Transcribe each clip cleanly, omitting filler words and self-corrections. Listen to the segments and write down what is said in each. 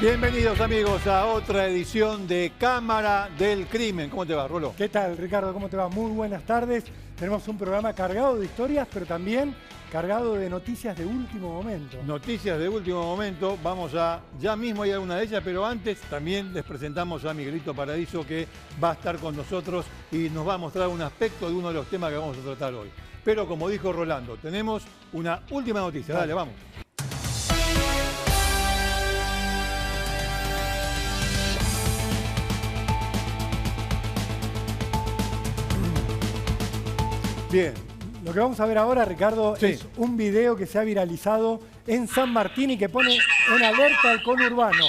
Bienvenidos amigos a otra edición de Cámara del Crimen. ¿Cómo te va, Rolo? ¿Qué tal, Ricardo? ¿Cómo te va? Muy buenas tardes. Tenemos un programa cargado de historias, pero también cargado de noticias de último momento. Noticias de último momento. Vamos a... Ya mismo hay alguna de ellas, pero antes también les presentamos a Miguelito Paradiso, que va a estar con nosotros y nos va a mostrar un aspecto de uno de los temas que vamos a tratar hoy. Pero como dijo Rolando, tenemos una última noticia. Dale, vamos. Bien, lo que vamos a ver ahora, Ricardo, sí, es un video que se ha viralizado en San Martín y que pone en alerta al conurbano.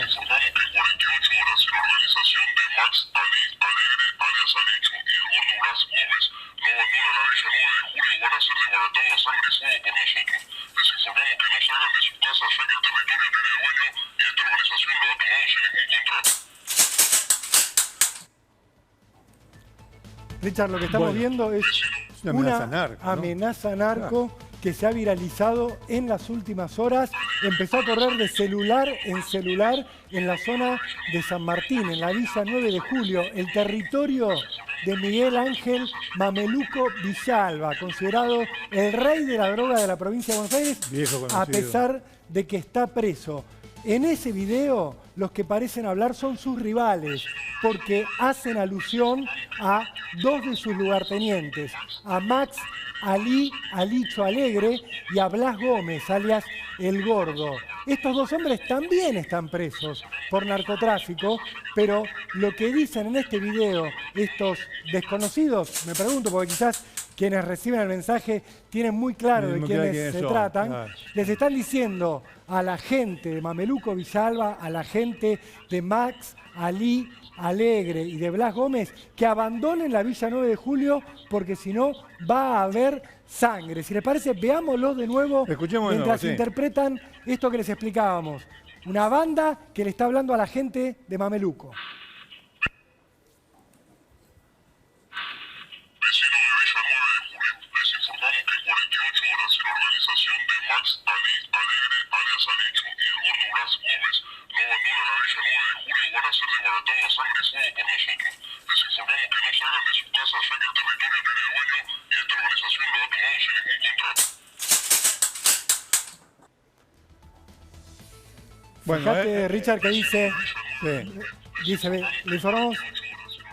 Richard, lo que estamos viendo es una amenaza narco que se ha viralizado en las últimas horas. Empezó a correr de celular en la zona de San Martín, en la Villa 9 de Julio, el territorio de Miguel Ángel Mameluco Villalba, considerado el rey de la droga de la provincia de Buenos Aires, a pesar de que está preso. En ese video, los que parecen hablar son sus rivales, porque hacen alusión a dos de sus lugartenientes, a Max Alicho Alegre y a Blas Gómez, alias El Gordo. Estos dos hombres también están presos por narcotráfico, pero lo que dicen en este video estos desconocidos, me pregunto, porque quizás quienes reciben el mensaje tienen muy claro de quiénes se tratan, les están diciendo a la gente de Mameluco Villalba, a la gente de Max Alegre y de Blas Gómez, que abandonen la Villa 9 de Julio, porque si no va a haber sangre. Si les parece, veámoslo de nuevo mientras interpretan esto que les explicábamos. Una banda que le está hablando a la gente de Mameluco. Fíjate, Richard, que dice, le informamos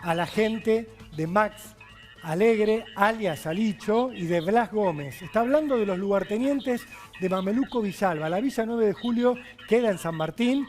a la gente de Max Alegre, alias Alicho, y de Blas Gómez. Está hablando de los lugartenientes de Mameluco Villalba. La Villa 9 de Julio queda en San Martín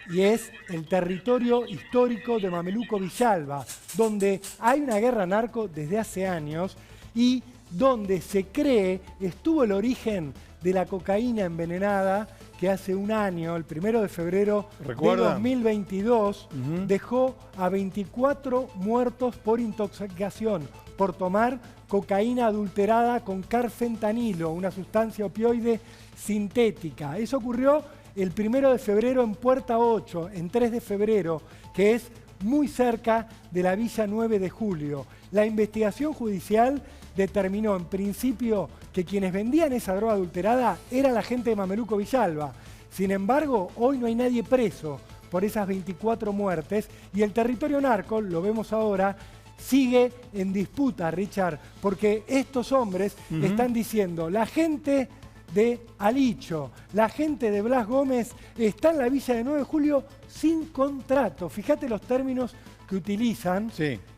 y es el territorio histórico de Mameluco Villalba, donde hay una guerra narco desde hace años y donde se cree estuvo el origen de la cocaína envenenada que hace un año, el 1 de febrero de 2022, dejó a 24 muertos por intoxicación, por tomar cocaína adulterada con carfentanilo, una sustancia opioide sintética. Eso ocurrió el 1 de febrero en Puerta 8, en 3 de febrero, que es muy cerca de la Villa 9 de Julio. La investigación judicial determinó en principio que quienes vendían esa droga adulterada era la gente de Mameluco Villalba. Sin embargo, hoy no hay nadie preso por esas 24 muertes y el territorio narco, lo vemos ahora, sigue en disputa, Richard, porque estos hombres están diciendo, la gente de Alicho, la gente de Blas Gómez está en la Villa de 9 de Julio sin contrato. Fíjate los términos que utilizan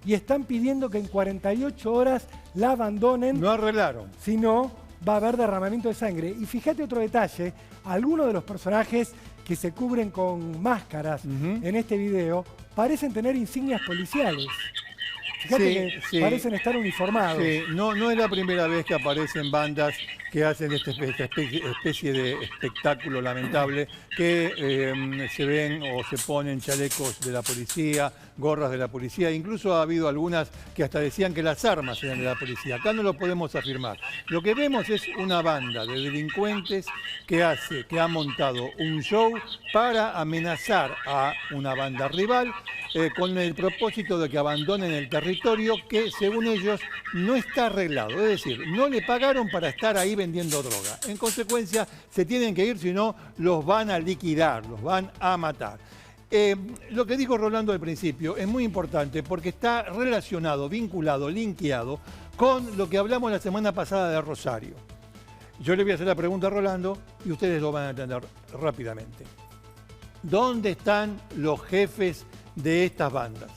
y están pidiendo que en 48 horas la abandonen. No arreglaron. Si no, va a haber derramamiento de sangre. Y fíjate otro detalle, algunos de los personajes que se cubren con máscaras en este video parecen tener insignias policiales. Fíjate que parecen estar uniformados. Sí, no es la primera vez que aparecen bandas que hacen esta especie de espectáculo lamentable, que se ven o se ponen chalecos de la policía, gorras de la policía. Incluso ha habido algunas que hasta decían que las armas eran de la policía. Acá no lo podemos afirmar. Lo que vemos es una banda de delincuentes que ha montado un show para amenazar a una banda rival con el propósito de que abandonen el territorio que, según ellos, no está arreglado. Es decir, no le pagaron para estar ahí vendiendo droga. En consecuencia, se tienen que ir, si no, los van a liquidar, los van a matar. Lo que dijo Rolando al principio es muy importante porque está relacionado, vinculado, linkeado con lo que hablamos la semana pasada de Rosario. Yo le voy a hacer la pregunta a Rolando y ustedes lo van a entender rápidamente. ¿Dónde están los jefes de estas bandas?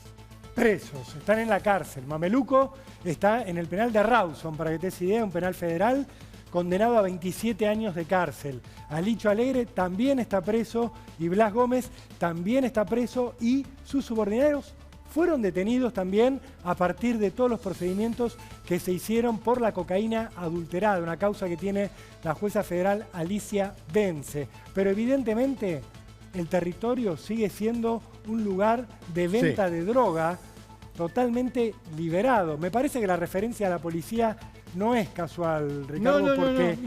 Presos, están en la cárcel. Mameluco está en el penal de Rawson, para que te des idea, un penal federal, condenado a 27 años de cárcel. Alicho Alegre también está preso y Blas Gómez también está preso y sus subordinados fueron detenidos también a partir de todos los procedimientos que se hicieron por la cocaína adulterada, una causa que tiene la jueza federal Alicia Bence. Pero evidentemente el territorio sigue siendo un lugar de venta de droga totalmente liberado. Me parece que la referencia a la policía no es casual, Ricardo, porque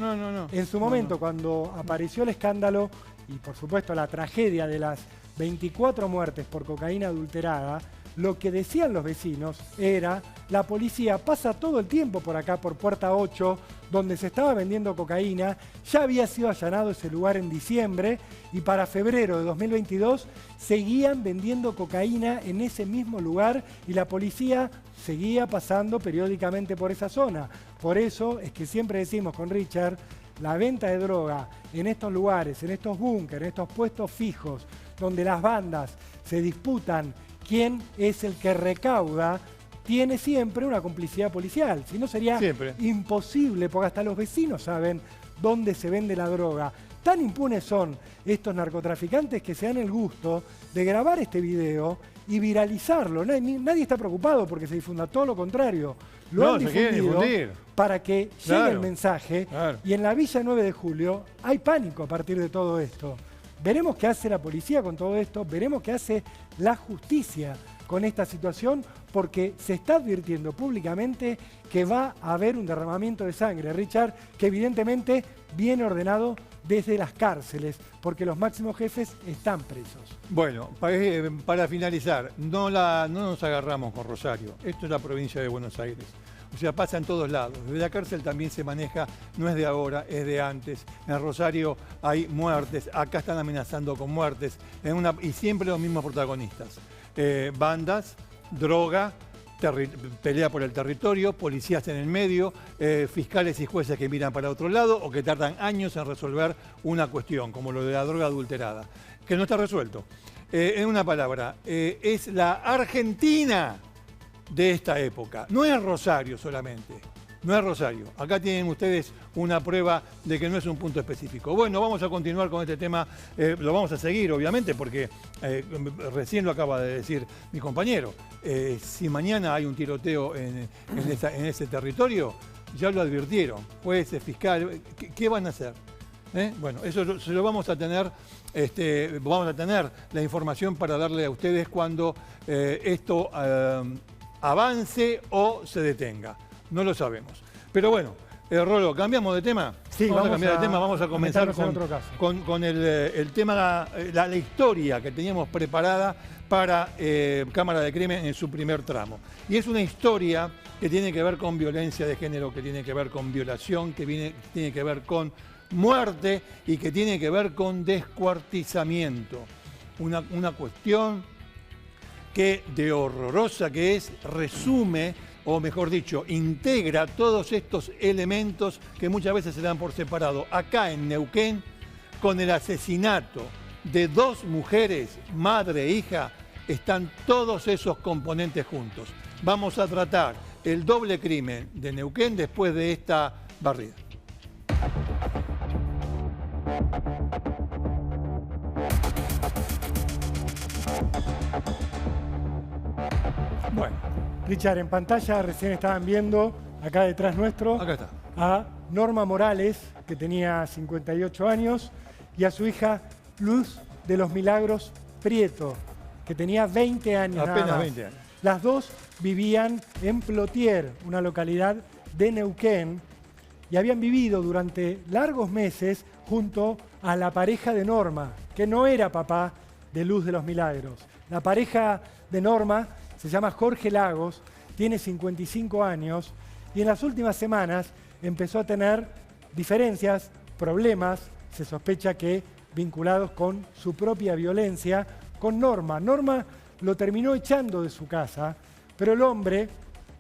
en su momento, cuando apareció el escándalo y por supuesto la tragedia de las 24 muertes por cocaína adulterada, lo que decían los vecinos era: la policía pasa todo el tiempo por acá, por Puerta 8, donde se estaba vendiendo cocaína. Ya había sido allanado ese lugar en diciembre y para febrero de 2022 seguían vendiendo cocaína en ese mismo lugar y la policía seguía pasando periódicamente por esa zona. Por eso es que siempre decimos con Richard, la venta de droga en estos lugares, en estos búnkeres, en estos puestos fijos, donde las bandas se disputan quién es el que recauda, tiene siempre una complicidad policial. Si no sería imposible, porque hasta los vecinos saben dónde se vende la droga. Tan impunes son estos narcotraficantes que se dan el gusto de grabar este video y viralizarlo. Nadie está preocupado porque se difunda, todo lo contrario. Lo han difundido para que llegue el mensaje. Y en la Villa 9 de Julio hay pánico a partir de todo esto. Veremos qué hace la policía con todo esto, veremos qué hace la justicia con esta situación, porque se está advirtiendo públicamente que va a haber un derramamiento de sangre, Richard, que evidentemente viene ordenado desde las cárceles, porque los máximos jefes están presos. Bueno, para finalizar, no nos agarramos con Rosario. Esto es la provincia de Buenos Aires. O sea, pasa en todos lados. Desde la cárcel también se maneja, no es de ahora, es de antes. En Rosario hay muertes, acá están amenazando con muertes, y siempre los mismos protagonistas. Bandas, droga, pelea por el territorio, policías en el medio, fiscales y jueces que miran para otro lado o que tardan años en resolver una cuestión, como lo de la droga adulterada, que no está resuelto. En una palabra, es la Argentina de esta época. No es Rosario solamente, no es Rosario. Acá tienen ustedes una prueba de que no es un punto específico. Bueno, vamos a continuar con este tema, lo vamos a seguir obviamente porque recién lo acaba de decir mi compañero. Si mañana hay un tiroteo en ese territorio, ya lo advirtieron, jueces, fiscal, ¿qué van a hacer? Bueno, eso se lo vamos a tener. Vamos a tener la información para darle a ustedes cuando esto avance o se detenga. No lo sabemos. Pero bueno, Rolo, ¿cambiamos de tema? Sí, vamos a cambiar de tema. Vamos a comenzar con el tema, la historia que teníamos preparada para Cámara de Crimen en su primer tramo. Y es una historia que tiene que ver con violencia de género, que tiene que ver con violación, que tiene que ver con muerte y que tiene que ver con descuartizamiento. Una cuestión que de horrorosa que es, resume, o mejor dicho, integra todos estos elementos que muchas veces se dan por separado. Acá en Neuquén, con el asesinato de 2 mujeres, madre e hija, están todos esos componentes juntos. Vamos a tratar el doble crimen de Neuquén después de esta barrida. Bueno, Richard, en pantalla recién estaban viendo, acá detrás nuestro, acá está, a Norma Morales, que tenía 58 años, y a su hija Luz de los Milagros Prieto, que tenía 20 años. Apenas 20 años. Las dos vivían en Plotier, una localidad de Neuquén, y habían vivido durante largos meses junto a la pareja de Norma, que no era papá de Luz de los Milagros. La pareja de Norma se llama Jorge Lagos, tiene 55 años y en las últimas semanas empezó a tener diferencias, problemas, se sospecha que vinculados con su propia violencia, con Norma. Norma lo terminó echando de su casa, pero el hombre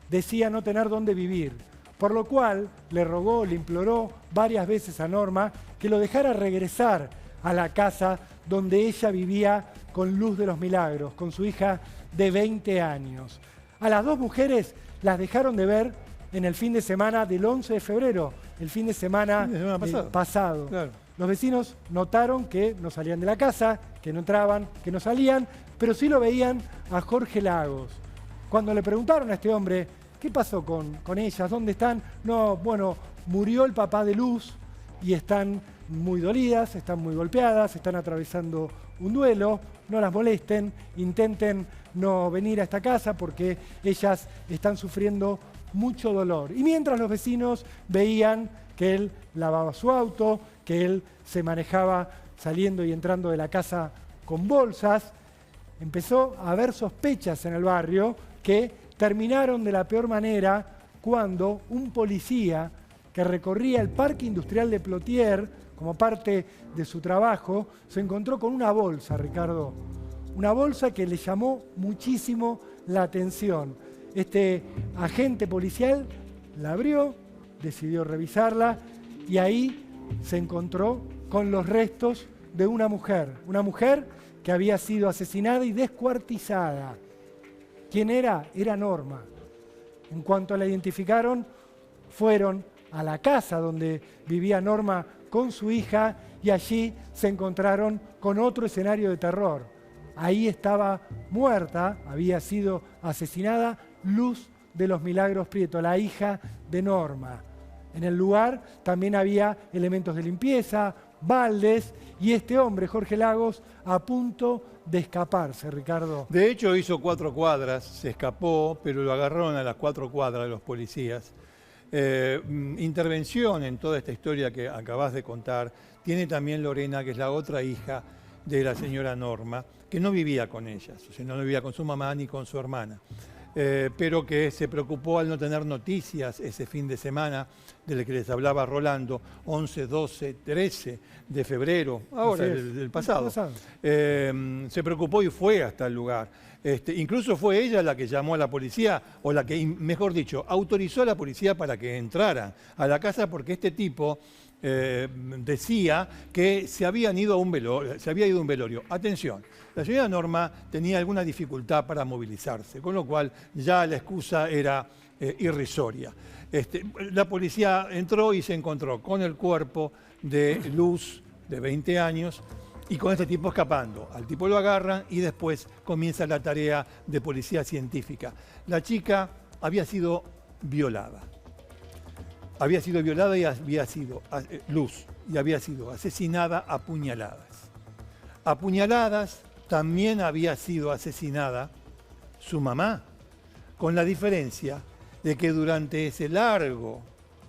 decía no tener dónde vivir, por lo cual le rogó, le imploró varias veces a Norma que lo dejara regresar a la casa donde ella vivía con Luz de los Milagros, con su hija de 20 años. A las dos mujeres las dejaron de ver en el fin de semana del 11 de febrero, el fin de semana pasado. Claro. Los vecinos notaron que no salían de la casa, que no entraban, que no salían, pero sí lo veían a Jorge Lagos. Cuando le preguntaron a este hombre, ¿qué pasó con ellas? ¿Dónde están? No, bueno, murió el papá de Luz y están muy dolidas, están muy golpeadas, están atravesando un duelo, no las molesten, intenten no venir a esta casa porque ellas están sufriendo mucho dolor. Y mientras los vecinos veían que él lavaba su auto, que él se manejaba saliendo y entrando de la casa con bolsas, empezó a haber sospechas en el barrio que terminaron de la peor manera cuando un policía que recorría el parque industrial de Plotier como parte de su trabajo, se encontró con una bolsa, Ricardo. Una bolsa que le llamó muchísimo la atención. Este agente policial la abrió, decidió revisarla y ahí se encontró con los restos de una mujer que había sido asesinada y descuartizada. ¿Quién era? Era Norma. En cuanto la identificaron, fueron a la casa donde vivía Norma con su hija y allí se encontraron con otro escenario de terror. Ahí estaba muerta, había sido asesinada Luz de los Milagros Prieto, la hija de Norma. En el lugar también había elementos de limpieza, baldes y este hombre, Jorge Lagos, a punto de escaparse, Ricardo. De hecho hizo 4 cuadras, se escapó, pero lo agarraron a las 4 cuadras los policías. Intervención en toda esta historia que acabas de contar tiene también Lorena, que es la otra hija de la señora Norma, que no vivía con ellas, o sea, no vivía con su mamá ni con su hermana, pero que se preocupó al no tener noticias ese fin de semana del que les hablaba Rolando, 11, 12, 13 de febrero, ahora del pasado. Se preocupó y fue hasta el lugar. Incluso fue ella la que llamó a la policía, o la que, mejor dicho, autorizó a la policía para que entraran a la casa porque este tipo decía que se había ido a un velorio. Atención, la señora Norma tenía alguna dificultad para movilizarse, con lo cual ya la excusa era irrisoria. La policía entró y se encontró con el cuerpo de Luz, de 20 años, y con este tipo escapando. Al tipo lo agarran y después comienza la tarea de policía científica. La chica había sido violada. Había sido violada y había sido Luz, y había sido asesinada a puñaladas. A puñaladas también había sido asesinada su mamá, con la diferencia de que durante ese largo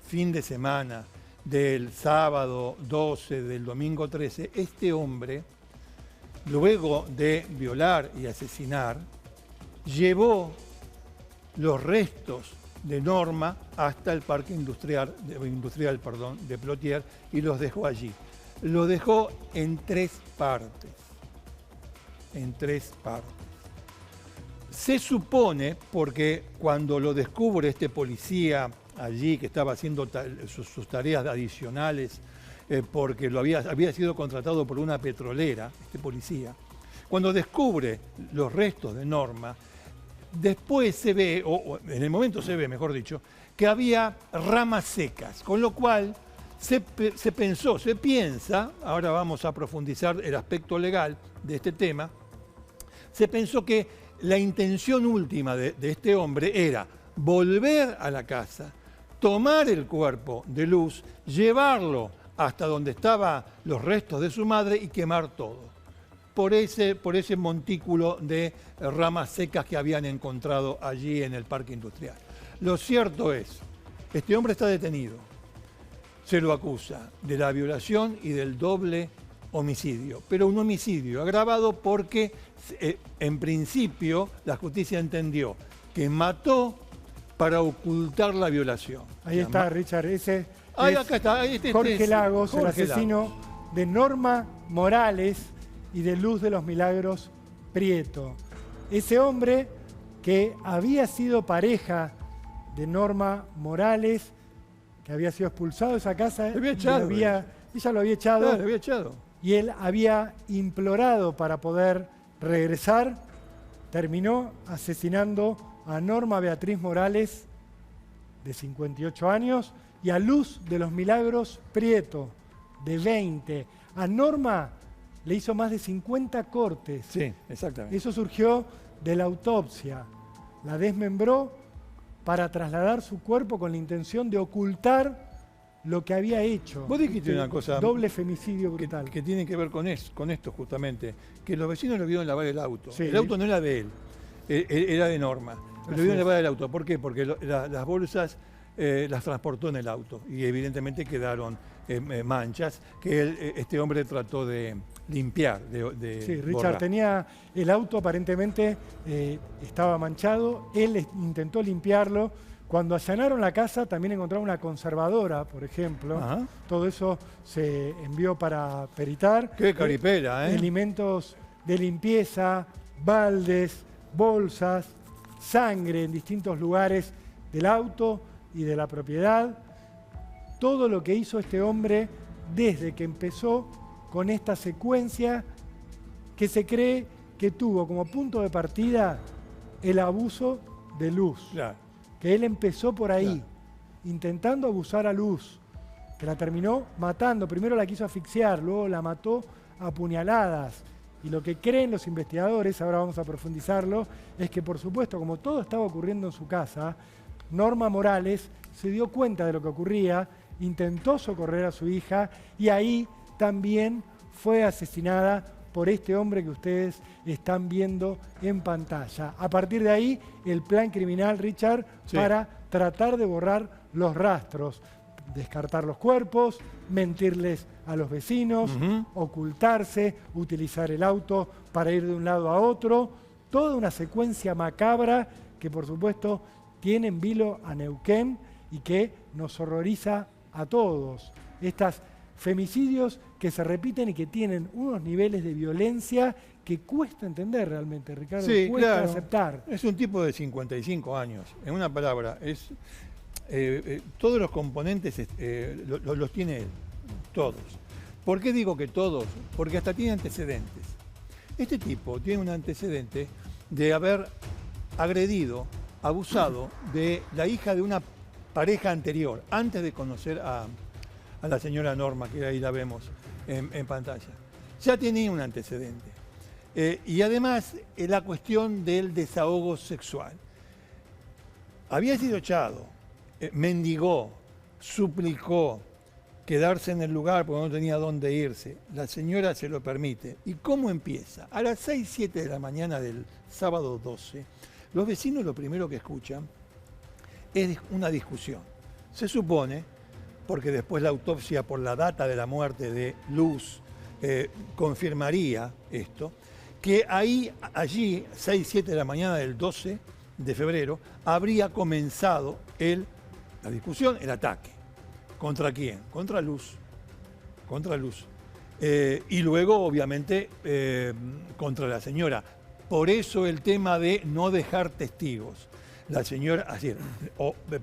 fin de semana del sábado 12, del domingo 13, este hombre, luego de violar y asesinar, llevó los restos de Norma hasta el parque industrial de Plotier y los dejó allí. Lo dejó en 3 partes. En 3 partes. Se supone, porque cuando lo descubre este policía allí que estaba haciendo sus tareas adicionales, porque había sido contratado por una petrolera, este policía, cuando descubre los restos de Norma, después se ve, o en el momento se ve, mejor dicho, que había ramas secas, con lo cual se piensa, ahora vamos a profundizar el aspecto legal de este tema, se pensó que la intención última de este hombre era volver a la casa, tomar el cuerpo de Luz, llevarlo hasta donde estaban los restos de su madre y quemar todo. Por ese montículo de ramas secas que habían encontrado allí en el parque industrial. Lo cierto es, este hombre está detenido. Se lo acusa de la violación y del doble homicidio, pero un homicidio agravado porque en principio la justicia entendió que mató para ocultar la violación. Ahí está, Richard, ese acá está, Jorge Lagos, el asesino de Norma Morales y de Luz de los Milagros Prieto. Ese hombre que había sido pareja de Norma Morales, que había sido expulsado de esa casa. Lo había echado. Ella lo había echado. Claro, lo había echado. Y él había implorado para poder regresar. Terminó asesinando a Norma Beatriz Morales, de 58 años, y a Luz de los Milagros Prieto, de 20. A Norma le hizo más de 50 cortes. Sí, exactamente. Eso surgió de la autopsia. La desmembró para trasladar su cuerpo con la intención de ocultar lo que había hecho. Vos dijiste una cosa. Doble femicidio brutal. Que tiene que ver con esto justamente. Que los vecinos lo vieron lavar el auto. Sí. El auto no era de él, era de Norma. Lo vieron lavar el auto. ¿Por qué? Porque las bolsas las transportó en el auto y evidentemente quedaron manchas que este hombre trató de limpiar. Sí, Richard borrar. tenía el auto, aparentemente estaba manchado, él intentó limpiarlo. Cuando allanaron la casa también encontraron una conservadora, por ejemplo. Ajá. Todo eso se envió para peritar. Qué caripela, ¿eh? Elementos de limpieza, baldes, bolsas, sangre en distintos lugares del auto y de la propiedad. Todo lo que hizo este hombre desde que empezó con esta secuencia que se cree que tuvo como punto de partida el abuso de Luz. Claro. Que él empezó por ahí, Claro. intentando abusar a Luz, que la terminó matando. Primero la quiso asfixiar, luego la mató a puñaladas. Y lo que creen los investigadores, ahora vamos a profundizarlo, es que por supuesto, como todo estaba ocurriendo en su casa, Norma Morales se dio cuenta de lo que ocurría, intentó socorrer a su hija y ahí también fue asesinada por este hombre que ustedes están viendo en pantalla. A partir de ahí, el plan criminal, Richard, Sí. para tratar de borrar los rastros, descartar los cuerpos, mentirles a los vecinos, ocultarse, utilizar el auto para ir de un lado a otro, toda una secuencia macabra que por supuesto tiene en vilo a Neuquén y que nos horroriza a todos. Estos femicidios que se repiten y que tienen unos niveles de violencia que cuesta entender realmente, Ricardo, Sí, cuesta claro. aceptar. Es un tipo de 55 años. En una palabra, todos los componentes los tiene él. Todos. ¿Por qué digo que todos? Porque hasta tiene antecedentes. Este tipo tiene un antecedente de haber agredido, abusado de la hija de una pareja anterior, antes de conocer a la señora Norma, que ahí la vemos en pantalla. Ya tenía un antecedente. Y además, la cuestión del desahogo sexual. Había sido echado, mendigó, suplicó quedarse en el lugar porque no tenía dónde irse. La señora se lo permite. ¿Y cómo empieza? A las 6, 7 de la mañana del sábado 12, los vecinos lo primero que escuchan es una discusión. Se supone, porque después la autopsia por la data de la muerte de Luz confirmaría esto, que allí, 6, 7 de la mañana del 12 de febrero, habría comenzado la discusión, el ataque. ¿Contra quién? Contra Luz. Contra Luz. Y luego, obviamente, contra la señora. Por eso el tema de no dejar testigos. La señora, así,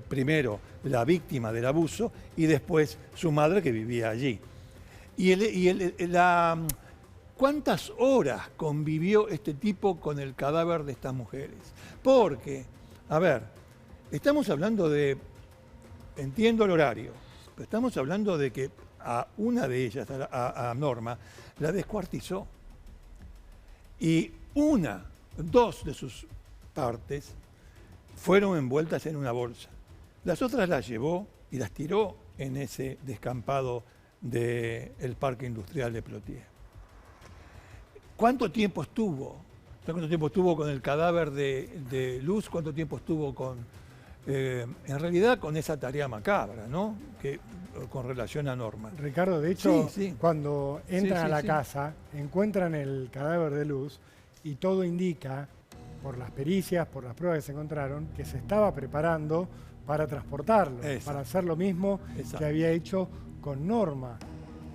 primero la víctima del abuso y después su madre que vivía allí. ¿Cuántas horas convivió este tipo con el cadáver de estas mujeres? Porque, a ver, estamos hablando de, entiendo el horario, pero estamos hablando de que a una de ellas, a Norma, la descuartizó. Y dos de sus partes fueron envueltas en una bolsa. Las otras las llevó y las tiró en ese descampado del Parque Industrial de Plotier. ¿Cuánto tiempo estuvo? ¿Cuánto tiempo estuvo con el cadáver de Luz? ¿Cuánto tiempo estuvo en realidad con esa tarea macabra, ¿no? Con relación a Norma. Ricardo, de hecho, Sí. cuando entran a la casa, encuentran el cadáver de Luz y todo indica, por las pericias, por las pruebas que se encontraron, que se estaba preparando para transportarlo, Exacto. para hacer lo mismo Exacto. que había hecho con Norma.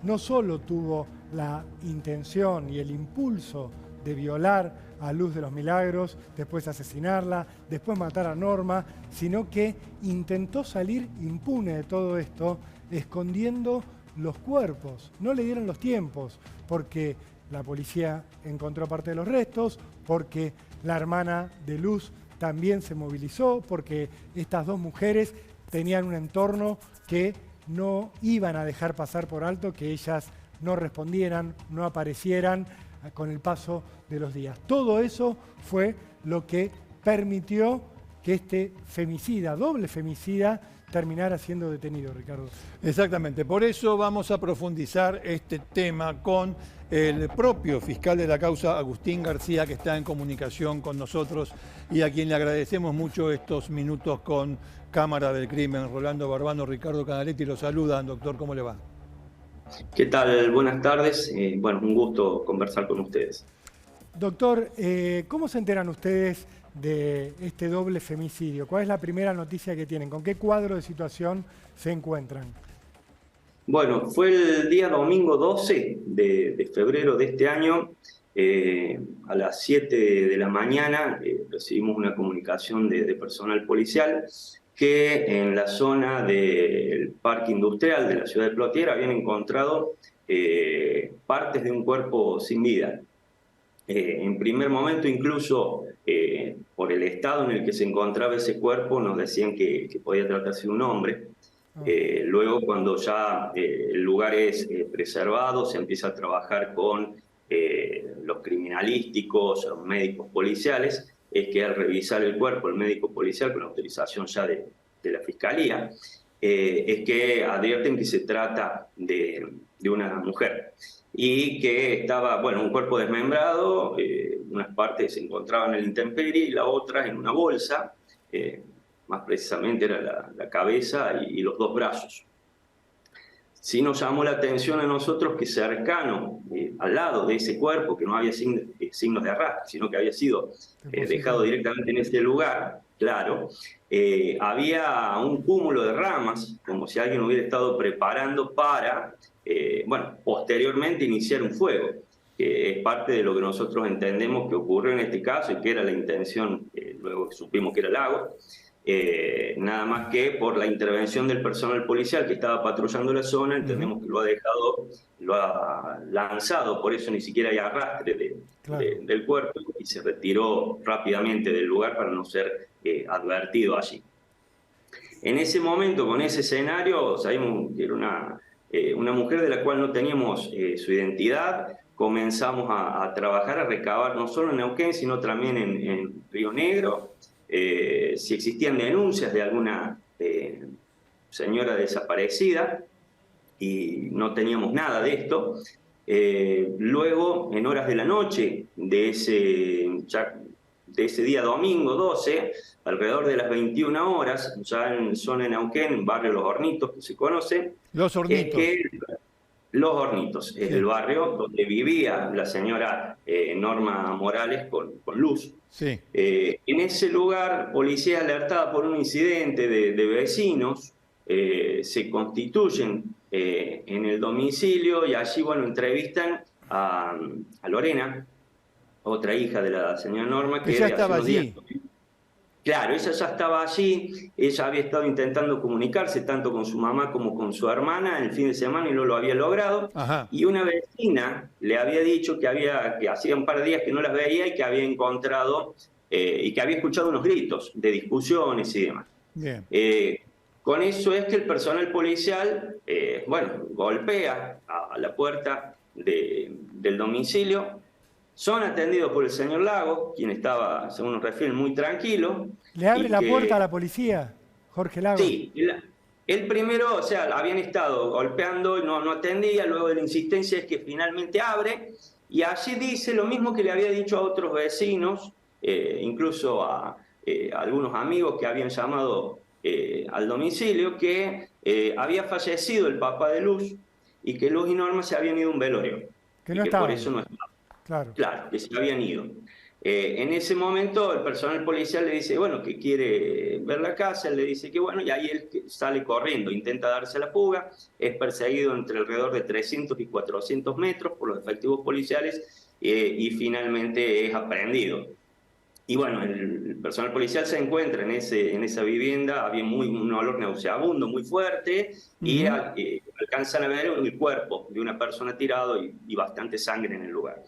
No solo tuvo la intención y el impulso de violar a Luz de los Milagros, después asesinarla, después matar a Norma, sino que intentó salir impune de todo esto, escondiendo los cuerpos. No le dieron los tiempos, porque la policía encontró parte de los restos, porque la hermana de Luz también se movilizó, porque estas dos mujeres tenían un entorno que no iban a dejar pasar por alto que ellas no respondieran, no aparecieran con el paso de los días. Todo eso fue lo que permitió que este femicida, doble femicida, terminara siendo detenido, Ricardo. Exactamente, por eso vamos a profundizar este tema con el propio fiscal de la causa, Agustín García, que está en comunicación con nosotros y a quien le agradecemos mucho estos minutos con Cámara del Crimen. Rolando Barbano, Ricardo Canaletti lo saludan. Doctor, ¿cómo le va? ¿Qué tal? Buenas tardes. Bueno, un gusto conversar con ustedes. Doctor, ¿cómo se enteran ustedes de este doble femicidio? ¿Cuál es la primera noticia que tienen? ¿Con qué cuadro de situación se encuentran? Bueno, fue el día domingo 12 de febrero de este año, a las 7 de la mañana, recibimos una comunicación de personal policial que en la zona del parque industrial de la ciudad de Plotier habían encontrado partes de un cuerpo sin vida. En primer momento, incluso por el estado en el que se encontraba ese cuerpo, nos decían que podía tratarse de un hombre. Luego, cuando ya el lugar es preservado, se empieza a trabajar con los criminalísticos, los médicos policiales, es que al revisar el cuerpo, el médico policial, con autorización ya de la Fiscalía, es que advierten que se trata de una mujer y que estaba, bueno, un cuerpo desmembrado, unas partes se encontraban en el intemperie y la otra en una bolsa, más precisamente era la cabeza y los dos brazos. Sí nos llamó la atención a nosotros que cercano, al lado de ese cuerpo, que no había signos de arrastre, sino que había sido dejado directamente en ese lugar, claro, había un cúmulo de ramas, como si alguien hubiera estado preparando para, bueno, posteriormente iniciar un fuego, que es parte de lo que nosotros entendemos que ocurrió en este caso y que era la intención, luego que supimos que era el agua. Nada más que por la intervención del personal policial que estaba patrullando la zona, entendemos que lo ha lanzado, por eso ni siquiera hay arrastre del cuerpo y se retiró rápidamente del lugar para no ser advertido allí. En ese momento, con ese escenario, sabíamos que era una mujer de la cual no teníamos su identidad. Comenzamos a trabajar, a recabar no solo en Neuquén, sino también en Río Negro. Si existían denuncias de alguna señora desaparecida, y no teníamos nada de esto. Luego, en horas de la noche de ese día domingo 12, alrededor de las 21 horas, ya en zona de Neuquén, barrio Los Hornitos, que se conoce. Los Hornitos. Los Hornitos, sí. El barrio donde vivía la señora Norma Morales con Luz. Sí. En ese lugar, policía alertada por un incidente de vecinos, se constituyen en el domicilio y allí, bueno, entrevistan a Lorena, otra hija de la señora Norma, que ya estaba allí. Claro, ella ya estaba allí, ella había estado intentando comunicarse tanto con su mamá como con su hermana el fin de semana y no lo había logrado. Ajá. Y una vecina le había dicho que hacía un par de días que no las veía y que había encontrado y que había escuchado unos gritos de discusiones y demás. Bien. Con eso es que el personal policial, bueno, golpea a la puerta del domicilio. Son atendidos por el señor Lago, quien estaba, según nos refieren, muy tranquilo. ¿Le abre la puerta a la policía, Jorge Lago? Sí, él primero, o sea, habían estado golpeando y no atendía, luego de la insistencia es que finalmente abre, y allí dice lo mismo que le había dicho a otros vecinos, incluso a algunos amigos que habían llamado al domicilio, que había fallecido el papá de Luz y que Luz y Norma se habían ido a un velorio. Que no estaban. Por eso no estaban. Claro, que se habían ido. En ese momento el personal policial le dice, bueno, que quiere ver la casa, él le dice que bueno, y ahí él sale corriendo, intenta darse la fuga, es perseguido entre alrededor de 300 y 400 metros por los efectivos policiales y finalmente es aprehendido. Y bueno, el personal policial se encuentra en esa vivienda, había un olor nauseabundo muy fuerte, y alcanzan a ver el cuerpo de una persona tirado y bastante sangre en el lugar.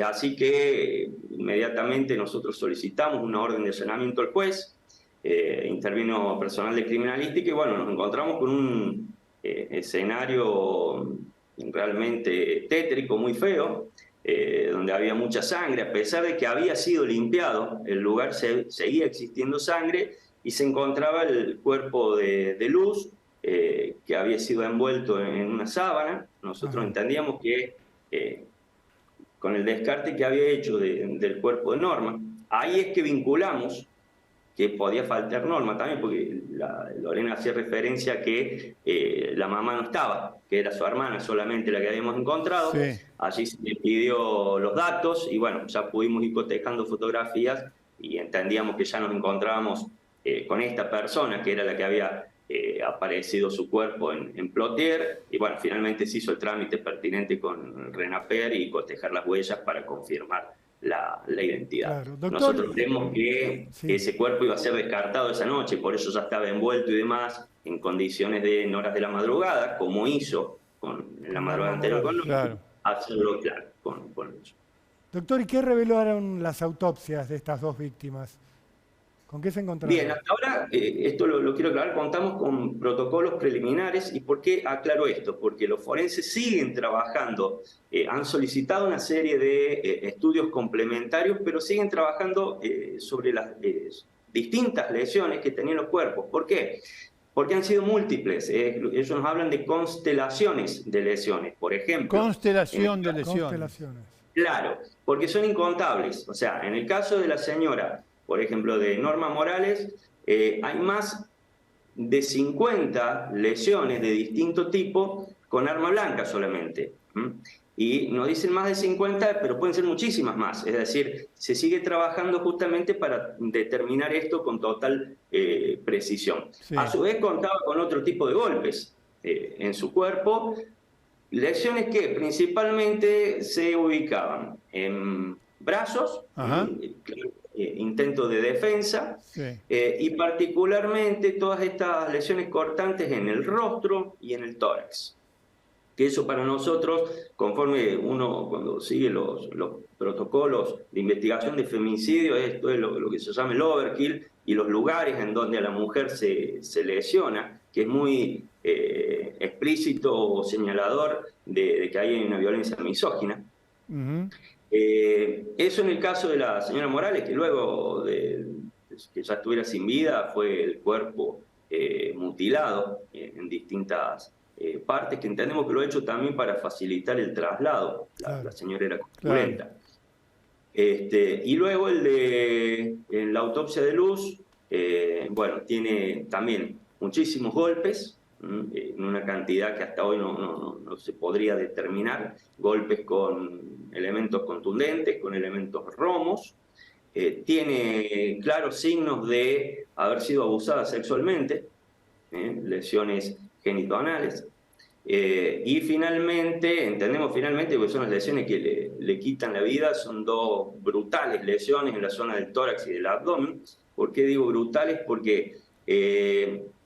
Así que inmediatamente nosotros solicitamos una orden de allanamiento al juez, intervino personal de criminalística y bueno, nos encontramos con un escenario realmente tétrico, muy feo, donde había mucha sangre, a pesar de que había sido limpiado, el lugar seguía existiendo sangre y se encontraba el cuerpo de Luz, que había sido envuelto en una sábana. Nosotros entendíamos que con el descarte que había hecho del cuerpo de Norma, ahí es que vinculamos que podía faltar Norma también, porque Lorena hacía referencia a que la mamá no estaba, que era su hermana solamente la que habíamos encontrado. Sí. Allí se le pidió los datos y bueno, ya pudimos ir cotejando fotografías y entendíamos que ya nos encontrábamos con esta persona, que era la que había aparecido su cuerpo en Plotier, y bueno, finalmente se hizo el trámite pertinente con Renaper y cotejar las huellas para confirmar la identidad. Claro, doctor, nosotros vemos que ese cuerpo iba a ser descartado esa noche, por eso ya estaba envuelto y demás en condiciones en horas de la madrugada, como hizo en la madrugada anterior con nosotros, hacerlo claro con ellos. Doctor, ¿y qué revelaron las autopsias de estas dos víctimas? ¿Con qué se encontraron? Bien, hasta ahora, esto lo quiero aclarar, contamos con protocolos preliminares. ¿Y por qué aclaro esto? Porque los forenses siguen trabajando, han solicitado una serie de estudios complementarios, pero siguen trabajando sobre las distintas lesiones que tenían los cuerpos. ¿Por qué? Porque han sido múltiples. Ellos nos hablan de constelaciones de lesiones, por ejemplo. Constelación de lesiones. Claro, porque son incontables. O sea, en el caso de la señora, por ejemplo, de Norma Morales, hay más de 50 lesiones de distinto tipo con arma blanca solamente. Y nos dicen más de 50, pero pueden ser muchísimas más. Es decir, se sigue trabajando justamente para determinar esto con total precisión. Sí. A su vez contaba con otro tipo de golpes en su cuerpo, lesiones que principalmente se ubicaban en brazos, intento de defensa, y particularmente todas estas lesiones cortantes en el rostro y en el tórax. Que eso para nosotros, conforme uno cuando sigue los protocolos de investigación de feminicidio, esto es lo que se llama el overkill, y los lugares en donde a la mujer se lesiona, que es muy explícito o señalador de que hay una violencia misógina. Eso en el caso de la señora Morales, que luego de que ya estuviera sin vida, fue el cuerpo mutilado en distintas partes, que entendemos que lo ha hecho también para facilitar el traslado. La señora era corpulenta. Claro. Y luego en la autopsia de Luz, bueno, tiene también muchísimos golpes, en una cantidad que hasta hoy no se podría determinar, golpes con elementos contundentes, con elementos romos, tiene claros signos de haber sido abusada sexualmente, lesiones genitoanales, y finalmente, entendemos finalmente que son las lesiones que le quitan la vida, son dos brutales lesiones en la zona del tórax y del abdomen. ¿Por qué digo brutales? Porque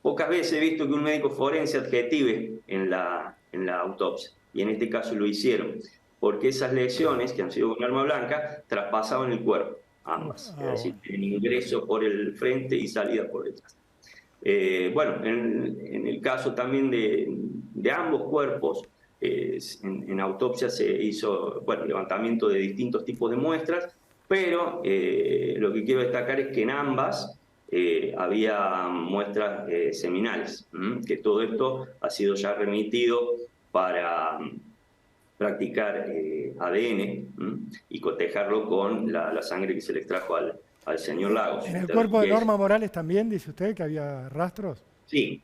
pocas veces he visto que un médico forense adjetive en la autopsia, y en este caso lo hicieron, porque esas lesiones que han sido con arma blanca traspasaban el cuerpo, ambas, es decir, en ingreso por el frente y salida por detrás. Bueno, en el caso también de ambos cuerpos, en autopsia se hizo levantamiento de distintos tipos de muestras, pero lo que quiero destacar es que en ambas había muestras seminales, que todo esto ha sido ya remitido para practicar ADN y cotejarlo con la sangre que se le extrajo al señor Lagos. ¿En el cuerpo de Norma Morales también dice usted que había rastros? Sí,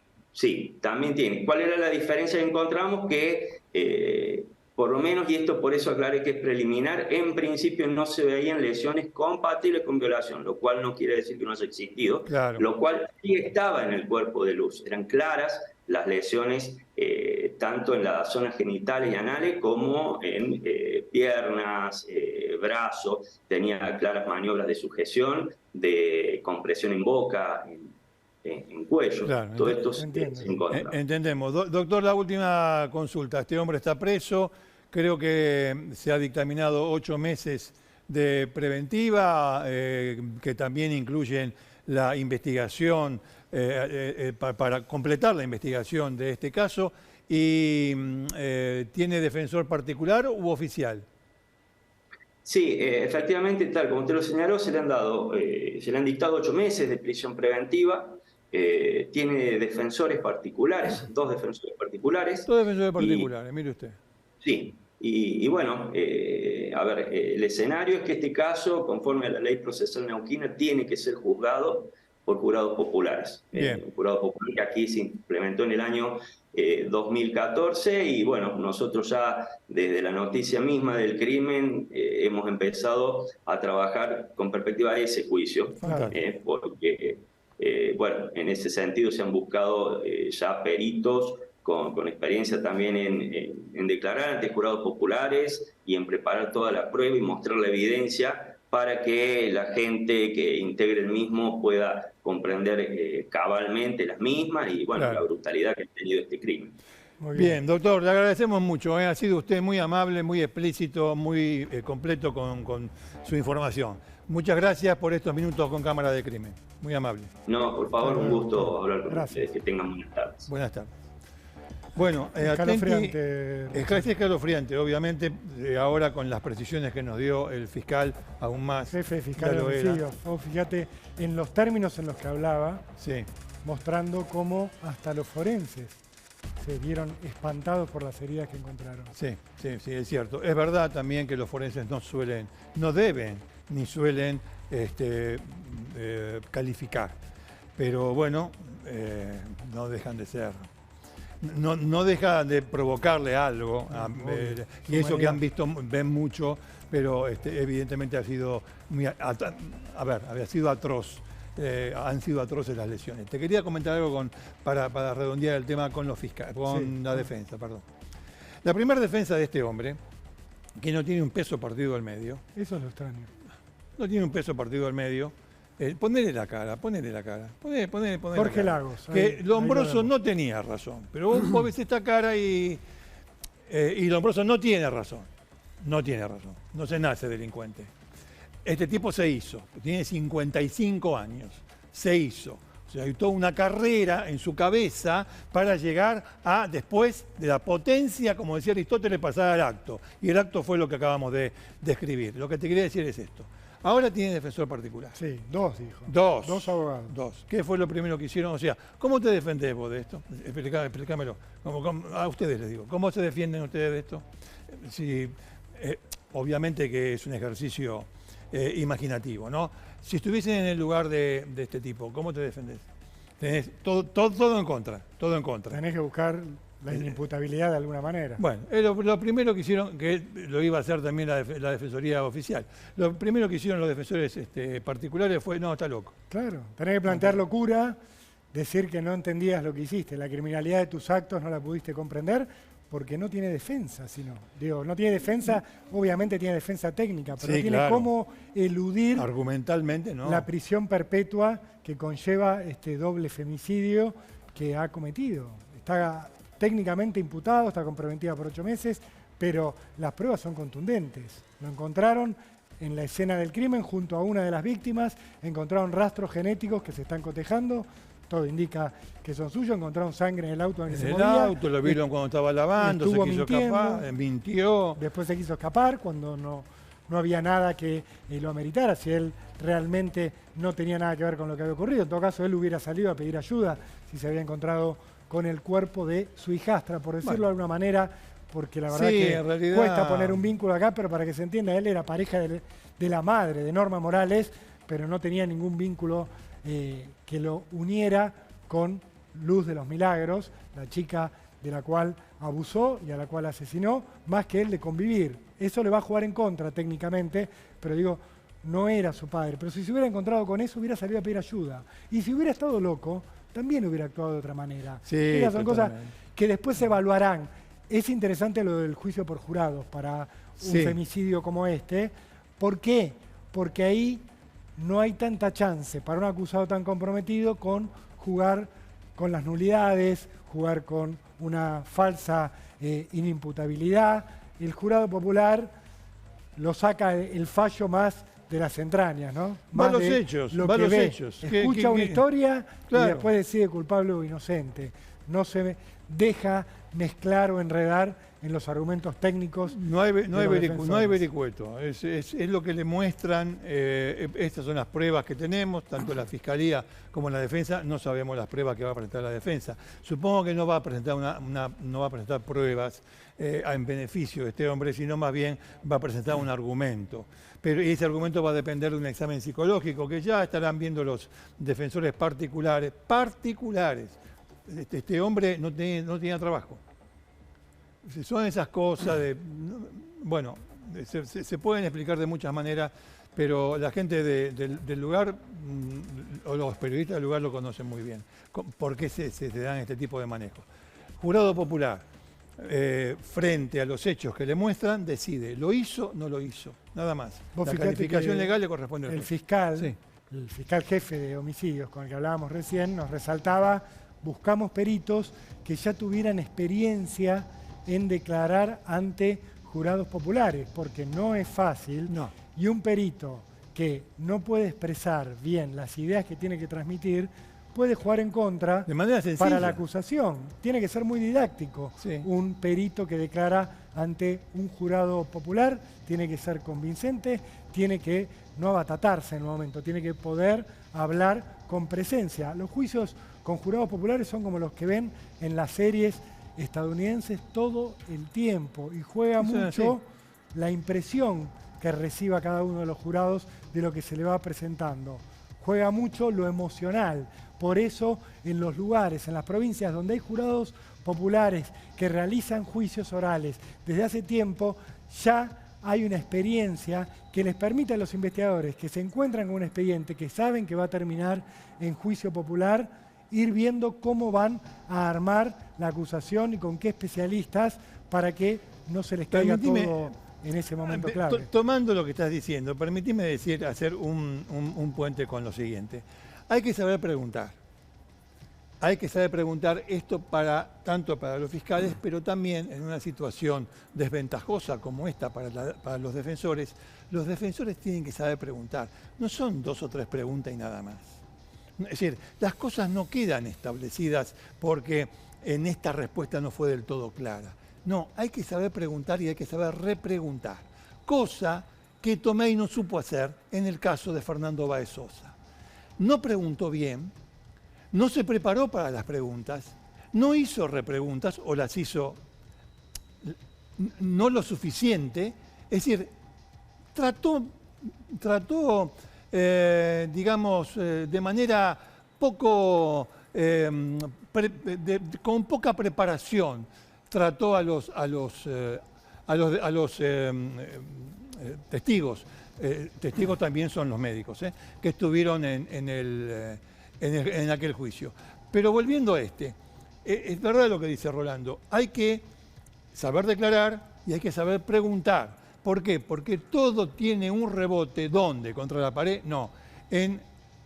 también tiene. ¿Cuál era la diferencia que encontramos? Que por lo menos, y esto por eso aclaré que es preliminar, en principio no se veían lesiones compatibles con violación, lo cual no quiere decir que no haya existido, lo cual sí estaba en el cuerpo de Luz. Eran claras las lesiones tanto en las zonas genitales y anales como en piernas, brazos. Tenía claras maniobras de sujeción, de compresión en boca, en cuello. Claro, todo esto se encontraba. Entendemos. Doctor, la última consulta. Este hombre está preso, creo que se ha dictaminado 8 meses de preventiva, que también incluyen la investigación, para completar la investigación de este caso, y ¿tiene defensor particular u oficial? Sí, efectivamente, tal como usted lo señaló, se le han dictado 8 meses de prisión preventiva. Tiene defensores particulares, 2 defensores particulares. 2 defensores particulares, mire usted. Sí, y bueno, a ver, el escenario es que este caso, conforme a la ley procesal neuquina, tiene que ser juzgado por jurados populares. Un jurado popular que aquí se implementó en el año 2014, y bueno, nosotros ya desde la noticia misma del crimen hemos empezado a trabajar con perspectiva de ese juicio, porque bueno, en ese sentido se han buscado ya peritos con experiencia también en declarar ante jurados populares y en preparar toda la prueba y mostrar la evidencia para que la gente que integre el mismo pueda comprender cabalmente las mismas y bueno, la brutalidad que ha tenido este crimen. Muy bien, doctor, le agradecemos mucho. Ha sido usted muy amable, muy explícito, muy completo con su información. Muchas gracias por estos minutos con Cámara de Crimen. Muy amable. No, por favor, un gusto hablar con ustedes. Que tengan buenas tardes. Buenas tardes. Bueno, escalofriante. Es escalofriante, obviamente, ahora con las precisiones que nos dio el fiscal, aún más. Jefe fiscal de homicidios. Fíjate en los términos en los que hablaba, sí, mostrando cómo hasta los forenses se vieron espantados por las heridas que encontraron. Sí, es cierto. Es verdad también que los forenses no deben ni suelen calificar, pero bueno, no dejan de ser. No deja de provocarle algo, y eso que han visto, ven mucho, pero evidentemente ha sido había sido atroz, han sido atroces las lesiones. Te quería comentar algo para redondear el tema con los fiscales, la defensa, perdón. La primera defensa de este hombre, que no tiene un peso partido al medio. Eso es lo extraño. No tiene un peso partido al medio. Ponele la cara. Jorge Lagos. Que Lombroso no tenía razón, pero vos ves esta cara y Lombroso no tiene razón. No se nace delincuente. Este tipo se hizo, tiene 55 años, se hizo. O sea, hay toda una carrera en su cabeza para llegar a, después de la potencia, como decía Aristóteles, pasar al acto. Y el acto fue lo que acabamos de describir. Lo que te quería decir es esto. Ahora tiene defensor particular. Sí, 2, dijo. 2. 2 abogados. 2. ¿Qué fue lo primero que hicieron? O sea, ¿cómo te defendés vos de esto? Explícamelo. A ustedes les digo. ¿Cómo se defienden ustedes de esto? Si, obviamente que es un ejercicio imaginativo, ¿no? Si estuviesen en el lugar de este tipo, ¿cómo te defendés? Tenés todo en contra. Tenés que buscar la inimputabilidad de alguna manera. Bueno, lo primero que hicieron, que lo iba a hacer también la Defensoría Oficial, lo primero que hicieron los defensores particulares fue, no, está loco. Claro, tenés que plantear locura, decir que no entendías lo que hiciste, la criminalidad de tus actos no la pudiste comprender, porque no tiene defensa, sino, no tiene defensa, obviamente tiene defensa técnica, pero no tiene cómo eludir argumentalmente, ¿no?, la prisión perpetua que conlleva este doble femicidio que ha cometido. Está técnicamente imputado, está con preventiva por 8 meses, pero las pruebas son contundentes. Lo encontraron en la escena del crimen junto a una de las víctimas, encontraron rastros genéticos que se están cotejando, todo indica que son suyos, encontraron sangre en el auto en el que se movía. En el auto, lo vieron cuando estaba lavando, se quiso escapar, mintió. Después se quiso escapar cuando no había nada que lo ameritara, si él realmente no tenía nada que ver con lo que había ocurrido. En todo caso, él hubiera salido a pedir ayuda si se había encontrado con el cuerpo de su hijastra, por decirlo de alguna manera, porque la verdad que en realidad cuesta poner un vínculo acá, pero para que se entienda, él era pareja de la madre, de Norma Morales, pero no tenía ningún vínculo que lo uniera con Luz de los Milagros, la chica de la cual abusó y a la cual asesinó, más que él de convivir. Eso le va a jugar en contra técnicamente, pero digo, no era su padre. Pero si se hubiera encontrado con eso, hubiera salido a pedir ayuda. Y si hubiera estado loco, también hubiera actuado de otra manera. Sí, Estas son cosas totalmente. que después se evaluarán. Es interesante lo del juicio por jurados para un Sí. femicidio como este. ¿Por qué? Porque ahí no hay tanta chance para un acusado tan comprometido con jugar con las nulidades, jugar con una falsa inimputabilidad. El jurado popular lo saca el fallo más de las entrañas, ¿no? Va a Más los de hechos, lo va a que los ve. hechos. Escucha una historia Claro. y después decide culpable o inocente. No se deja mezclar o enredar en los argumentos técnicos. No hay los defensores. vericueto, es lo que le muestran, estas son las pruebas que tenemos, tanto la Fiscalía como la Defensa, no sabemos las pruebas que va a presentar la Defensa. Supongo que no va a presentar, no va a presentar pruebas en beneficio de este hombre, sino más bien va a presentar un argumento. Pero ese argumento va a depender de un examen psicológico que ya estarán viendo los defensores particulares. Este hombre no tenía trabajo. Son esas cosas bueno, se pueden explicar de muchas maneras, pero la gente del lugar, o los periodistas del lugar lo conocen muy bien, por qué se dan este tipo de manejo. Jurado popular, frente a los hechos que le muestran, decide, ¿lo hizo o no lo hizo? Nada más. Vos La fijate calificación que legal le corresponde al el juez. fiscal, Sí. el fiscal jefe de homicidios con el que hablábamos recién, nos resaltaba, buscamos peritos que ya tuvieran experiencia en declarar ante jurados populares, porque no es fácil. No. Y un perito que no puede expresar bien las ideas que tiene que transmitir, puede jugar en contra De manera sencilla. para la acusación. Tiene que ser muy didáctico. Sí. Un perito que declara ante un jurado popular tiene que ser convincente, tiene que no abatatarse en un momento, tiene que poder hablar con presencia. Los juicios con jurados populares son como los que ven en las series estadounidenses todo el tiempo y juega Eso es mucho la impresión que reciba cada uno de los jurados de lo que se le va presentando. Juega mucho lo emocional. Por eso, en los lugares, en las provincias donde hay jurados populares que realizan juicios orales desde hace tiempo, ya hay una experiencia que les permite a los investigadores que se encuentran con un expediente, que saben que va a terminar en juicio popular, ir viendo cómo van a armar la acusación y con qué especialistas para que no se les caiga todo en ese momento clave. Tomando lo que estás diciendo, permitime hacer un puente con lo siguiente. Hay que saber preguntar. Hay que saber preguntar esto tanto para los fiscales, pero también en una situación desventajosa como esta para los defensores tienen que saber preguntar. No son 2 o 3 preguntas y nada más. Es decir, las cosas no quedan establecidas porque en esta respuesta no fue del todo clara. No, hay que saber preguntar y hay que saber repreguntar. Cosa que Tomei no supo hacer en el caso de Fernando Báez Sosa. No preguntó bien, no se preparó para las preguntas, no hizo repreguntas o las hizo no lo suficiente. Es decir, trató digamos, de manera poco, con poca preparación, trató a los testigos. Testigos también son los médicos, que estuvieron en aquel juicio. Pero volviendo a es verdad lo que dice Rolando, hay que saber declarar y hay que saber preguntar. ¿Por qué? Porque todo tiene un rebote. ¿Dónde? ¿Contra la pared? No. En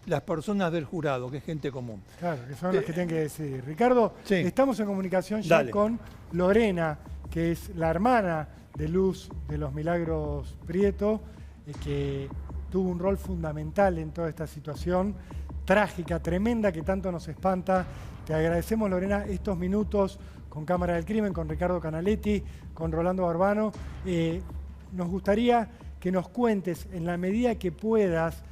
las personas del jurado, que es gente común. Claro, que son los que tienen que decidir. Ricardo, Sí. estamos en comunicación ya Dale. con Lorena, que es la hermana de Luz de los Milagros Prieto, que tuvo un rol fundamental en toda esta situación trágica, tremenda, que tanto nos espanta. Te agradecemos, Lorena, estos minutos con Cámara del Crimen, con Ricardo Canaletti, con Rolando Barbano. Nos gustaría que nos cuentes, en la medida que puedas,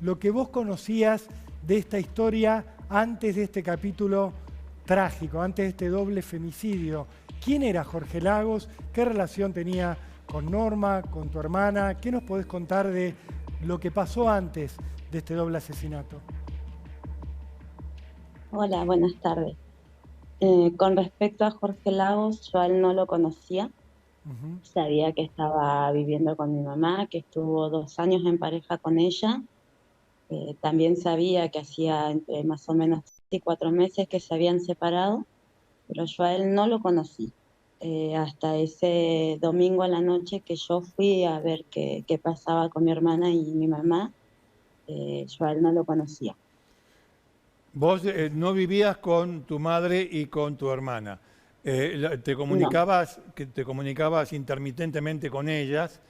lo que vos conocías de esta historia antes de este capítulo trágico, antes de este doble femicidio. ¿Quién era Jorge Lagos? ¿Qué relación tenía con Norma, con tu hermana? ¿Qué nos podés contar de lo que pasó antes de este doble asesinato? Hola, buenas tardes. Con respecto a Jorge Lagos, yo a él no lo conocía. Sabía que estaba viviendo con mi mamá, que estuvo 2 años en pareja con ella. También sabía que hacía más o menos 4 meses que se habían separado, pero yo a él no lo conocí. Hasta ese domingo a la noche que yo fui a ver qué pasaba con mi hermana y mi mamá, yo a él no lo conocía. Vos no vivías con tu madre y con tu hermana. No. Te comunicabas intermitentemente con ellas.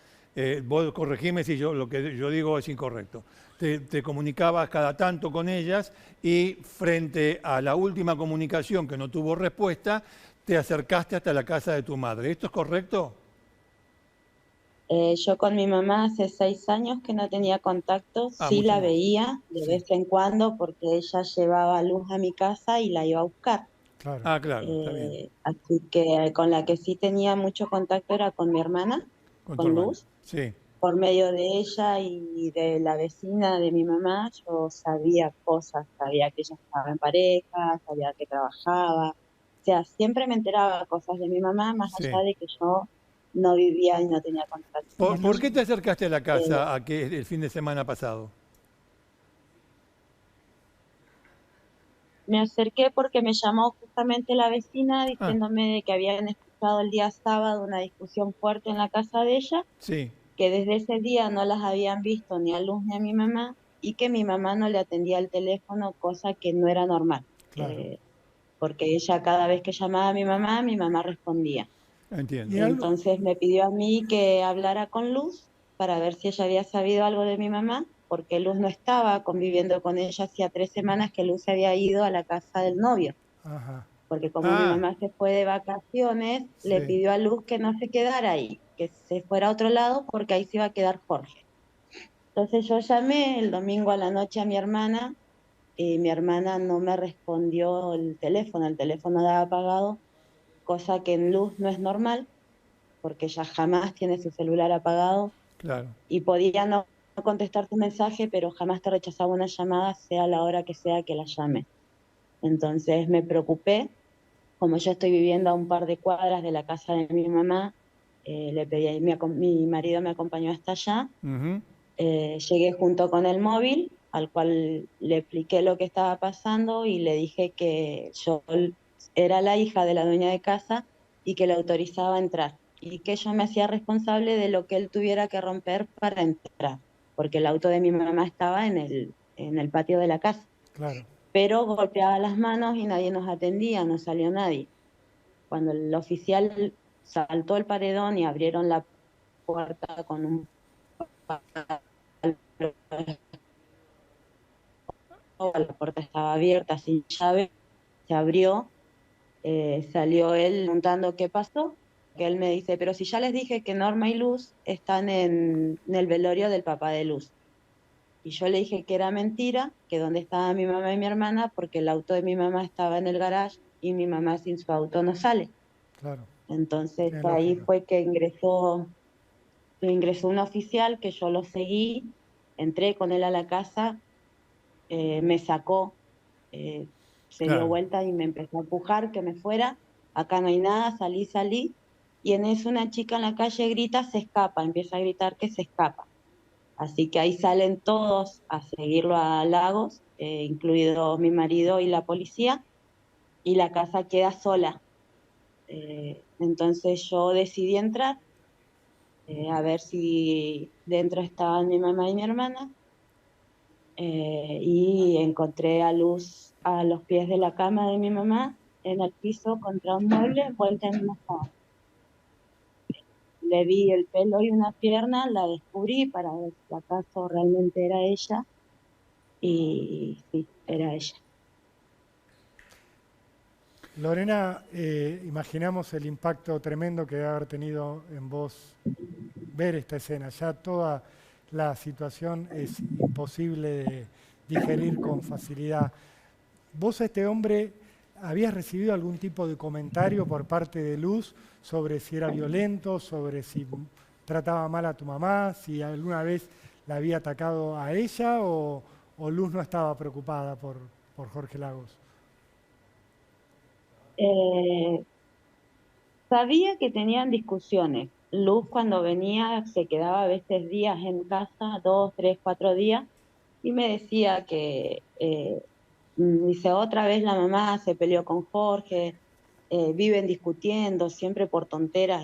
Vos corregime si lo que yo digo es incorrecto. Te comunicabas cada tanto con ellas y frente a la última comunicación que no tuvo respuesta, te acercaste hasta la casa de tu madre. ¿Esto es correcto? Yo con mi mamá hace 6 años que no tenía contacto, Ah, sí mucho la más. veía de Sí. vez en cuando porque ella llevaba luz a mi casa y la iba a buscar. Claro. Ah, claro, está bien. Así que con la que sí tenía mucho contacto era con mi hermana, Con tu con hermana. Luz. Sí, Por medio de ella y de la vecina de mi mamá, yo sabía cosas, sabía que ella estaba en pareja, sabía que trabajaba. O sea, siempre me enteraba cosas de mi mamá, más sí. allá de que yo no vivía y no tenía contacto con ¿Por ella. qué te acercaste a la Eh, casa el fin de semana pasado? Me acerqué porque me llamó justamente la vecina Ah, diciéndome de que habían escuchado el día sábado una discusión fuerte en la casa de ella, sí, que desde ese día no las habían visto ni a Luz ni a mi mamá y que mi mamá no le atendía el teléfono, cosa que no era normal, Claro. porque ella cada vez que llamaba a mi mamá respondía. Y entiendo. algo, Entonces me pidió a mí que hablara con Luz para ver si ella había sabido algo de mi mamá, porque Luz no estaba conviviendo con ella hacía 3 semanas que Luz se había ido a la casa del novio, ajá, porque como mi Ah, mamá se fue de vacaciones, le sí, pidió a Luz que no se quedara ahí, que se fuera a otro lado porque ahí se iba a quedar Jorge. Entonces yo llamé el domingo a la noche a mi hermana y mi hermana no me respondió el teléfono estaba apagado, cosa que en Luz no es normal, porque ella jamás tiene su celular apagado claro, y podía no contestar tu mensaje, pero jamás te rechazaba una llamada, sea la hora que sea que la llame. Entonces me preocupé, como yo estoy viviendo a un par de cuadras de la casa de mi mamá, le pedí, mi marido me acompañó hasta allá. ujú, Llegué junto con el móvil, al cual le expliqué lo que estaba pasando y le dije que yo era la hija de la dueña de casa y que le autorizaba a entrar y que yo me hacía responsable de lo que él tuviera que romper para entrar, porque el auto de mi mamá estaba en el patio de la casa, claro. pero golpeaba las manos y nadie nos atendía, no salió nadie. Cuando el oficial saltó el paredón y abrieron la puerta con un la puerta estaba abierta sin llave, se abrió, salió él preguntando qué pasó, que él me dice, pero si ya les dije que Norma y Luz están en el velorio del papá de Luz. Y yo le dije que era mentira, que donde estaba mi mamá y mi hermana, porque el auto de mi mamá estaba en el garage y mi mamá sin su auto no sale. Claro, Entonces tiene ahí lógica. fue que ingresó un oficial que yo lo seguí, entré con él a la casa, me sacó, eh, se dio claro, vuelta y me empezó a empujar que me fuera, acá no hay nada, salí, y en eso una chica en la calle grita, se escapa, empieza a gritar que se escapa. Así que ahí salen todos a seguirlo a Lagos, incluido mi marido y la policía, y la casa queda sola. Entonces yo decidí entrar, a ver si dentro estaban mi mamá y mi hermana, y encontré a Luz a los pies de la cama de mi mamá, en el piso contra un mueble, envuelta en una sábana. Le vi el pelo y una pierna, la descubrí para ver si acaso realmente era ella, y sí, era ella. Lorena, imaginamos el impacto tremendo que debe haber tenido en vos ver esta escena. Ya toda la situación es imposible de digerir con facilidad. ¿Vos a este hombre habías recibido algún tipo de comentario por parte de Luz sobre si era violento, sobre si trataba mal a tu mamá, si alguna vez la había atacado a ella o Luz no estaba preocupada por Jorge Lagos? Eh, Sabía que tenían discusiones. Luz cuando venía se quedaba a veces días en casa, 2, 3, 4 días, y me decía que, dice, otra vez la mamá se peleó con Jorge, viven discutiendo siempre por tonteras,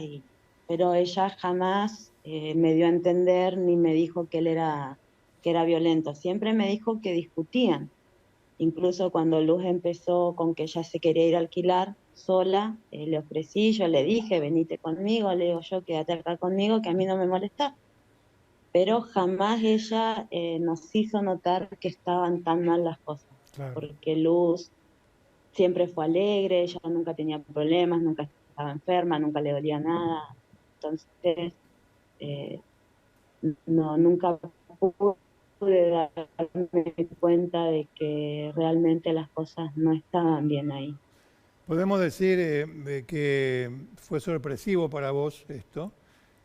pero ella jamás me dio a entender ni me dijo que era violento. Siempre me dijo que discutían. Incluso cuando Luz empezó con que ella se quería ir a alquilar sola, le ofrecí, yo le dije, venite conmigo, le digo yo, quédate acá conmigo, que a mí no me molesta. Pero jamás ella nos hizo notar que estaban tan mal las cosas. Claro. Porque Luz siempre fue alegre, ella nunca tenía problemas, nunca estaba enferma, nunca le dolía nada. Entonces, nunca pude darme cuenta de que realmente las cosas no estaban bien ahí. Podemos decir que fue sorpresivo para vos esto,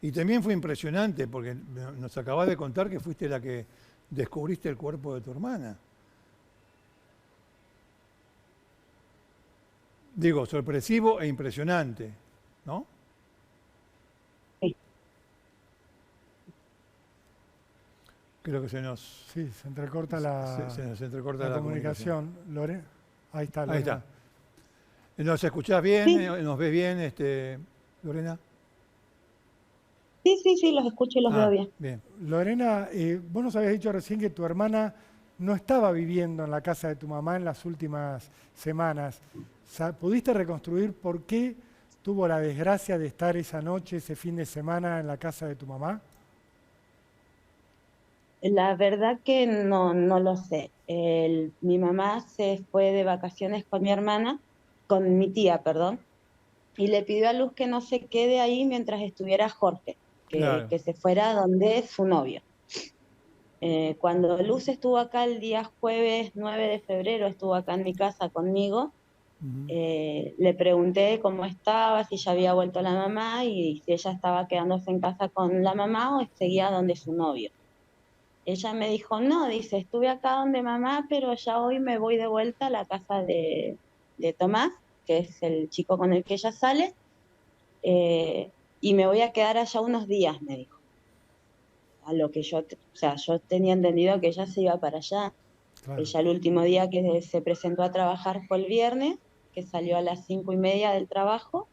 y también fue impresionante, porque nos acabas de contar que fuiste la que descubriste el cuerpo de tu hermana. Digo, sorpresivo e impresionante, ¿no? Sí. Creo que se nos... Sí, se entrecorta la, se nos entrecorta la comunicación. Lore, ahí está, Lorena. Ahí está. ¿Nos escuchás bien? Sí. ¿Nos ves bien, Lorena? Sí, los escucho y los veo bien. Bien. Lorena, vos nos habías dicho recién que tu hermana no estaba viviendo en la casa de tu mamá en las últimas semanas. ¿Pudiste reconstruir por qué tuvo la desgracia de estar esa noche, ese fin de semana en la casa de tu mamá? La verdad que no lo sé. Mi mamá se fue de vacaciones con mi tía, perdón, y le pidió a Luz que no se quede ahí mientras estuviera Jorge, Claro. que se fuera donde su novio. Cuando Luz estuvo acá el día jueves 9 de febrero, estuvo acá en mi casa conmigo, le pregunté cómo estaba, si ya había vuelto la mamá y si ella estaba quedándose en casa con la mamá o seguía donde su novio. Ella me dijo, no, dice, estuve acá donde mamá, pero ya hoy me voy de vuelta a la casa de Tomás, que es el chico con el que ella sale, y me voy a quedar allá unos días, me dijo. A lo que yo tenía entendido que ella se iba para allá. Claro. Ella el último día que se presentó a trabajar fue el viernes, que salió a las 5:30 del trabajo,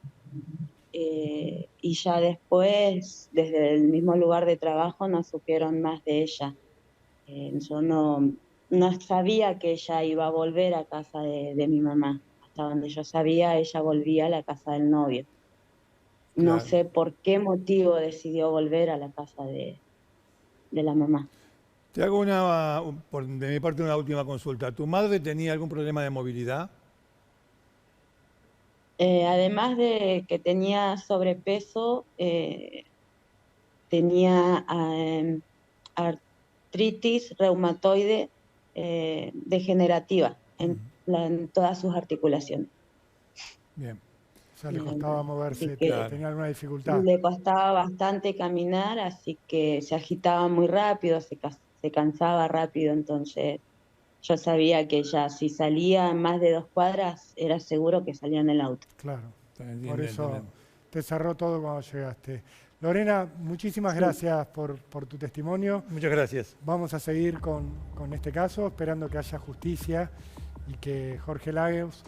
y ya después, desde el mismo lugar de trabajo, no supieron más de ella. Yo no sabía que ella iba a volver a casa de mi mamá. Hasta donde yo sabía, ella volvía a la casa del novio. No Claro. sé por qué motivo decidió volver a la casa de la mamá. Te hago de mi parte una última consulta. ¿Tu madre tenía algún problema de movilidad? Además de que tenía sobrepeso, tenía artritis reumatoide degenerativa en todas sus articulaciones. Bien. O sea, le costaba moverse, Claro. tenía alguna dificultad. Le costaba bastante caminar, así que se agitaba muy rápido, se cansaba rápido, entonces yo sabía que ella, si salía más de 2 cuadras, era seguro que salía en el auto. Claro, Entiendo, por eso entiendo. te cerró todo cuando llegaste. Lorena, muchísimas gracias por tu testimonio. Muchas gracias. Vamos a seguir con este caso, esperando que haya justicia y que Jorge Lagos,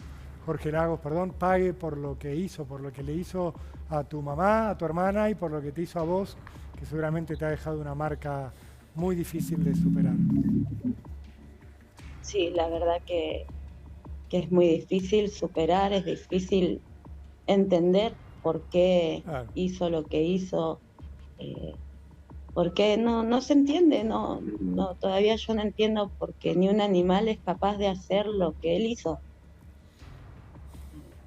pague por lo que hizo, por lo que le hizo a tu mamá, a tu hermana y por lo que te hizo a vos, que seguramente te ha dejado una marca muy difícil de superar. Sí, la verdad que es muy difícil superar, es difícil entender por qué hizo lo que hizo, porque no se entiende, todavía yo no entiendo por qué ni un animal es capaz de hacer lo que él hizo.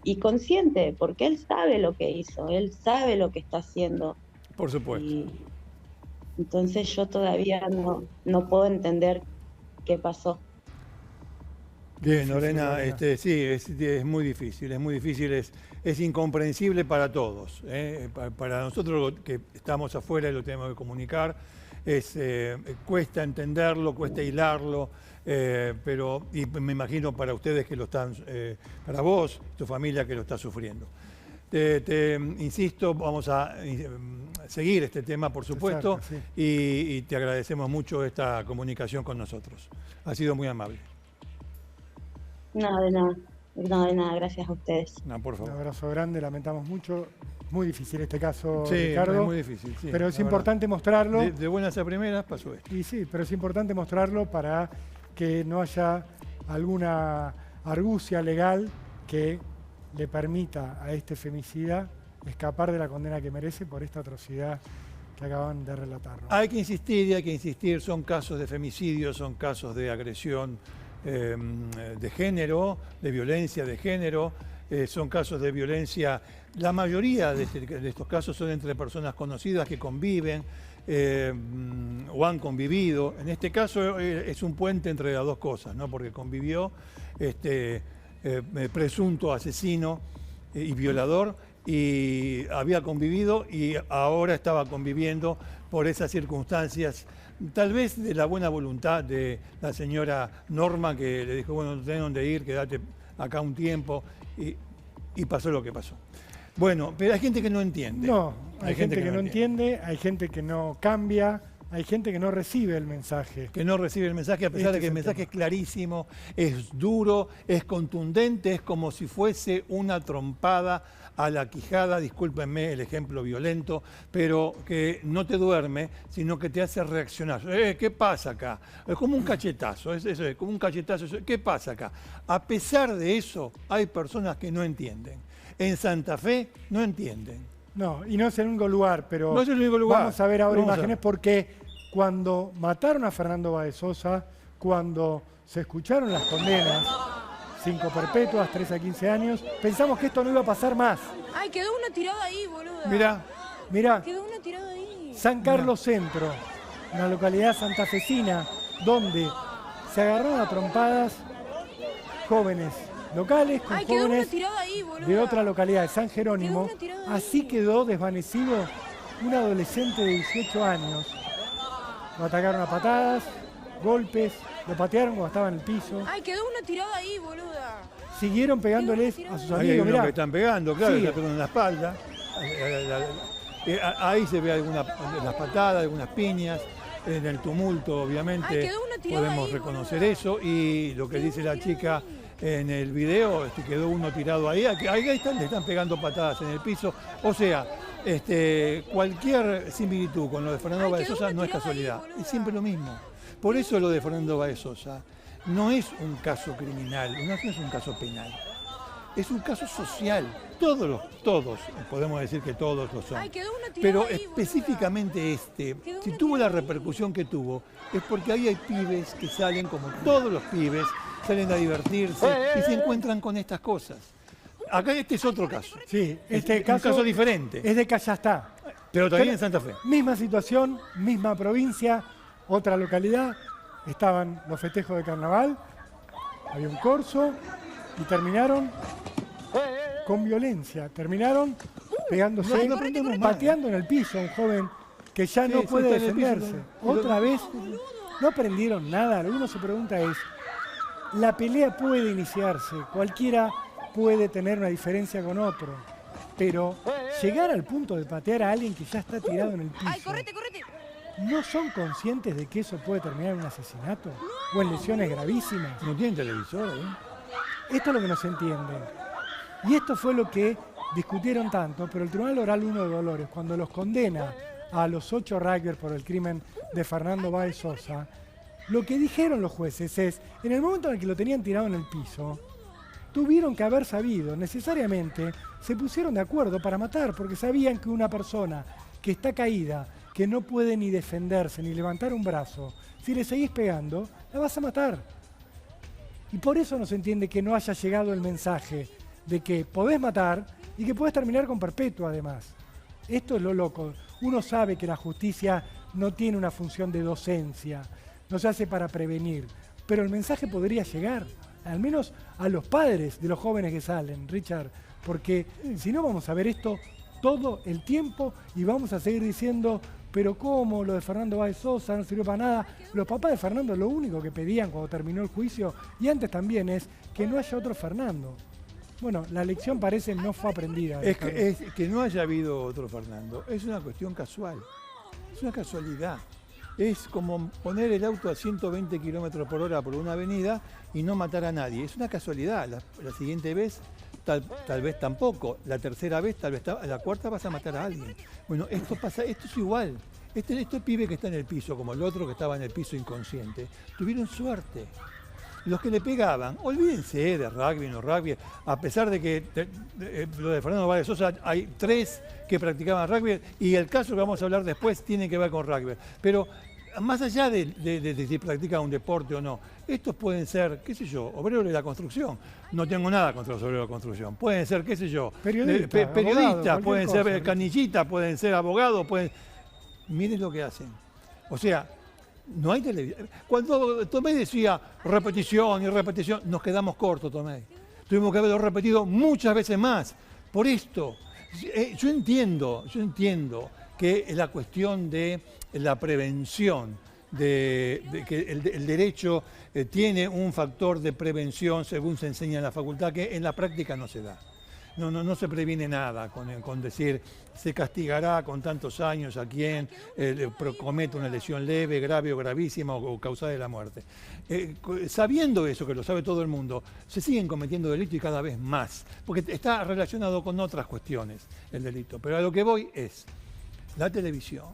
Y consciente, porque él sabe lo que hizo, él sabe lo que está haciendo. Por supuesto. Y entonces yo todavía no puedo entender qué pasó. Bien, Lorena, sí, es muy difícil, es incomprensible para todos. Para nosotros que estamos afuera y lo tenemos que comunicar, cuesta entenderlo, cuesta hilarlo, y me imagino para ustedes que lo están, para vos, tu familia que lo está sufriendo. Insisto, vamos a seguir este tema, por supuesto, Exacto, y te agradecemos mucho esta comunicación con nosotros. Ha sido muy amable. No, de nada. No, de nada, gracias a ustedes. No, por Un favor. abrazo grande, lamentamos mucho. Muy difícil este caso, Sí, Ricardo. es muy difícil. Sí, pero es la importante mostrarlo. verdad. De buenas a primeras pasó esto. Y sí, pero es importante mostrarlo para que no haya alguna argucia legal que le permita a este femicida escapar de la condena que merece por esta atrocidad que acaban de relatarnos. Hay que insistir y hay que insistir. Son casos de femicidio, son casos de agresión de género, de violencia de género. Son casos de violencia, la mayoría de estos casos son entre personas conocidas que conviven o han convivido. En este caso es un puente entre las dos cosas, ¿no? Porque convivió presunto asesino y violador, y había convivido y ahora estaba conviviendo por esas circunstancias, tal vez de la buena voluntad de la señora Norma, que le dijo, bueno, no tenés dónde ir, quédate acá un tiempo, y pasó lo que pasó. Bueno, pero hay gente que no entiende. No, hay gente que no entiende, hay gente que no cambia, hay gente que no recibe el mensaje. Que no recibe el mensaje, a pesar de que el mensaje es clarísimo, es duro, es contundente, es como si fuese una trompada a la quijada, discúlpenme el ejemplo violento, pero que no te duerme, sino que te hace reaccionar. ¿Qué pasa acá? Es como un cachetazo, es como un cachetazo. ¿Qué pasa acá? A pesar de eso, hay personas que no entienden. En Santa Fe no entienden. No, y no es el único lugar, pero no es el único lugar. Vamos a ver ahora Vamos imágenes porque cuando mataron a Fernando Báez Sosa, cuando se escucharon las condenas, 5 perpetuas, 3 a 15 años, pensamos que esto no iba a pasar más. Ay, quedó uno tirado ahí, boluda. Mirá, Quedó uno tirado ahí. San Carlos Centro, una localidad santafesina, donde se agarraron a trompadas jóvenes locales con Ay, quedó uno jóvenes tirado ahí, boluda. de otra localidad, de San Jerónimo. Quedó uno tirado ahí. Así quedó desvanecido un adolescente de 18 años. Lo atacaron a patadas, golpes, lo patearon cuando estaba en el piso. Ay, quedó uno tirado ahí, boluda. Siguieron pegándoles a sus Ahí hay amigos. unos Mirá, que están pegando, claro, Sí. le pegan en la espalda. Ahí se ve las patadas, algunas piñas. En el tumulto, obviamente, Ay, quedó uno tirado podemos ahí, reconocer boluda. eso. Y lo que Quedó dice uno la tirado chica ahí. en el video, quedó uno tirado ahí. Ahí están, le están pegando patadas en el piso. O sea, cualquier similitud con lo de Fernando Ay, Báez quedó Sosa uno no es tirado ahí, casualidad. boluda. Es siempre lo mismo. Por eso lo de Fernando Báez Sosa no es un caso criminal, no es un caso penal. Es un caso social. Todos, podemos decir que todos lo son. Ay, quedó uno tirado Pero ahí, boluda. específicamente Quedó si uno tuvo la tirado ahí. repercusión que tuvo, es porque ahí hay pibes que salen, como todos los pibes, salen a divertirse y se encuentran con estas cosas. Acá este es otro caso. sí, Es un caso diferente, es de Callastá. pero también en Santa Fe. Misma situación, misma provincia, otra localidad. Estaban los festejos de carnaval, había un corso y terminaron con violencia. Terminaron pegándose, No aprendemos más. pateando en el piso a un joven que ya no Sí, puede está en el piso, defenderse. ¿no? Otra vez, no aprendieron nada. Lo que uno se pregunta es, la pelea puede iniciarse, cualquiera puede tener una diferencia con otro, pero llegar al punto de patear a alguien que ya está tirado en el piso, Ay, correte. ¿no son conscientes de que eso puede terminar en un asesinato o en lesiones gravísimas? No tienen televisor, ¿eh? Esto es lo que no se entiende. Y esto fue lo que discutieron tanto, pero el Tribunal Oral 1 de Dolores, cuando los condena a los 8 rugbyers por el crimen de Fernando Báez Sosa, lo que dijeron los jueces es, en el momento en el que lo tenían tirado en el piso, tuvieron que haber sabido, necesariamente, se pusieron de acuerdo para matar, porque sabían que una persona que está caída, que no puede ni defenderse, ni levantar un brazo, si le seguís pegando, la vas a matar. Y por eso no se entiende que no haya llegado el mensaje de que podés matar y que podés terminar con perpetua además. Esto es lo loco. Uno sabe que la justicia no tiene una función de docencia, no se hace para prevenir, pero el mensaje podría llegar, al menos a los padres de los jóvenes que salen, Richard, porque si no vamos a ver esto todo el tiempo y vamos a seguir diciendo, pero ¿cómo? Lo de Fernando Báez Sosa no sirvió para nada. Los papás de Fernando lo único que pedían cuando terminó el juicio, y antes también, es que no haya otro Fernando. Bueno, la lección parece no fue aprendida. Es que no haya habido otro Fernando, es una cuestión casual, es una casualidad. Es como poner el auto a 120 kilómetros por hora por una avenida y no matar a nadie. Es una casualidad. La siguiente vez, tal vez tampoco. La tercera vez, tal vez la cuarta vas a matar a alguien. Bueno, esto pasa, esto es igual. Este pibe que está en el piso, como el otro que estaba en el piso inconsciente, tuvieron suerte. Los que le pegaban, olvídense de rugby, no rugby, a pesar de que lo de Fernando Báez Sosa hay 3 que practicaban rugby y el caso que vamos a hablar después tiene que ver con rugby. Pero más allá de si practican un deporte o no, estos pueden ser, qué sé yo, obreros de la construcción. No tengo nada contra los obreros de la construcción. Pueden ser, qué sé yo, periodistas, pueden ser canillitas, pueden ser abogados, miren lo que hacen. O sea, no hay televisión. Cuando Tomé decía repetición y repetición, nos quedamos cortos, Tomé. Tuvimos que haberlo repetido muchas veces más. Por esto, yo entiendo que la cuestión de la prevención, de que el derecho tiene un factor de prevención, según se enseña en la facultad, que en la práctica no se da. No se previene nada con decir se castigará con tantos años a quien comete una lesión leve, grave o gravísima o causada de la muerte. Sabiendo eso, que lo sabe todo el mundo, se siguen cometiendo delitos y cada vez más, porque está relacionado con otras cuestiones el delito. Pero a lo que voy es la televisión,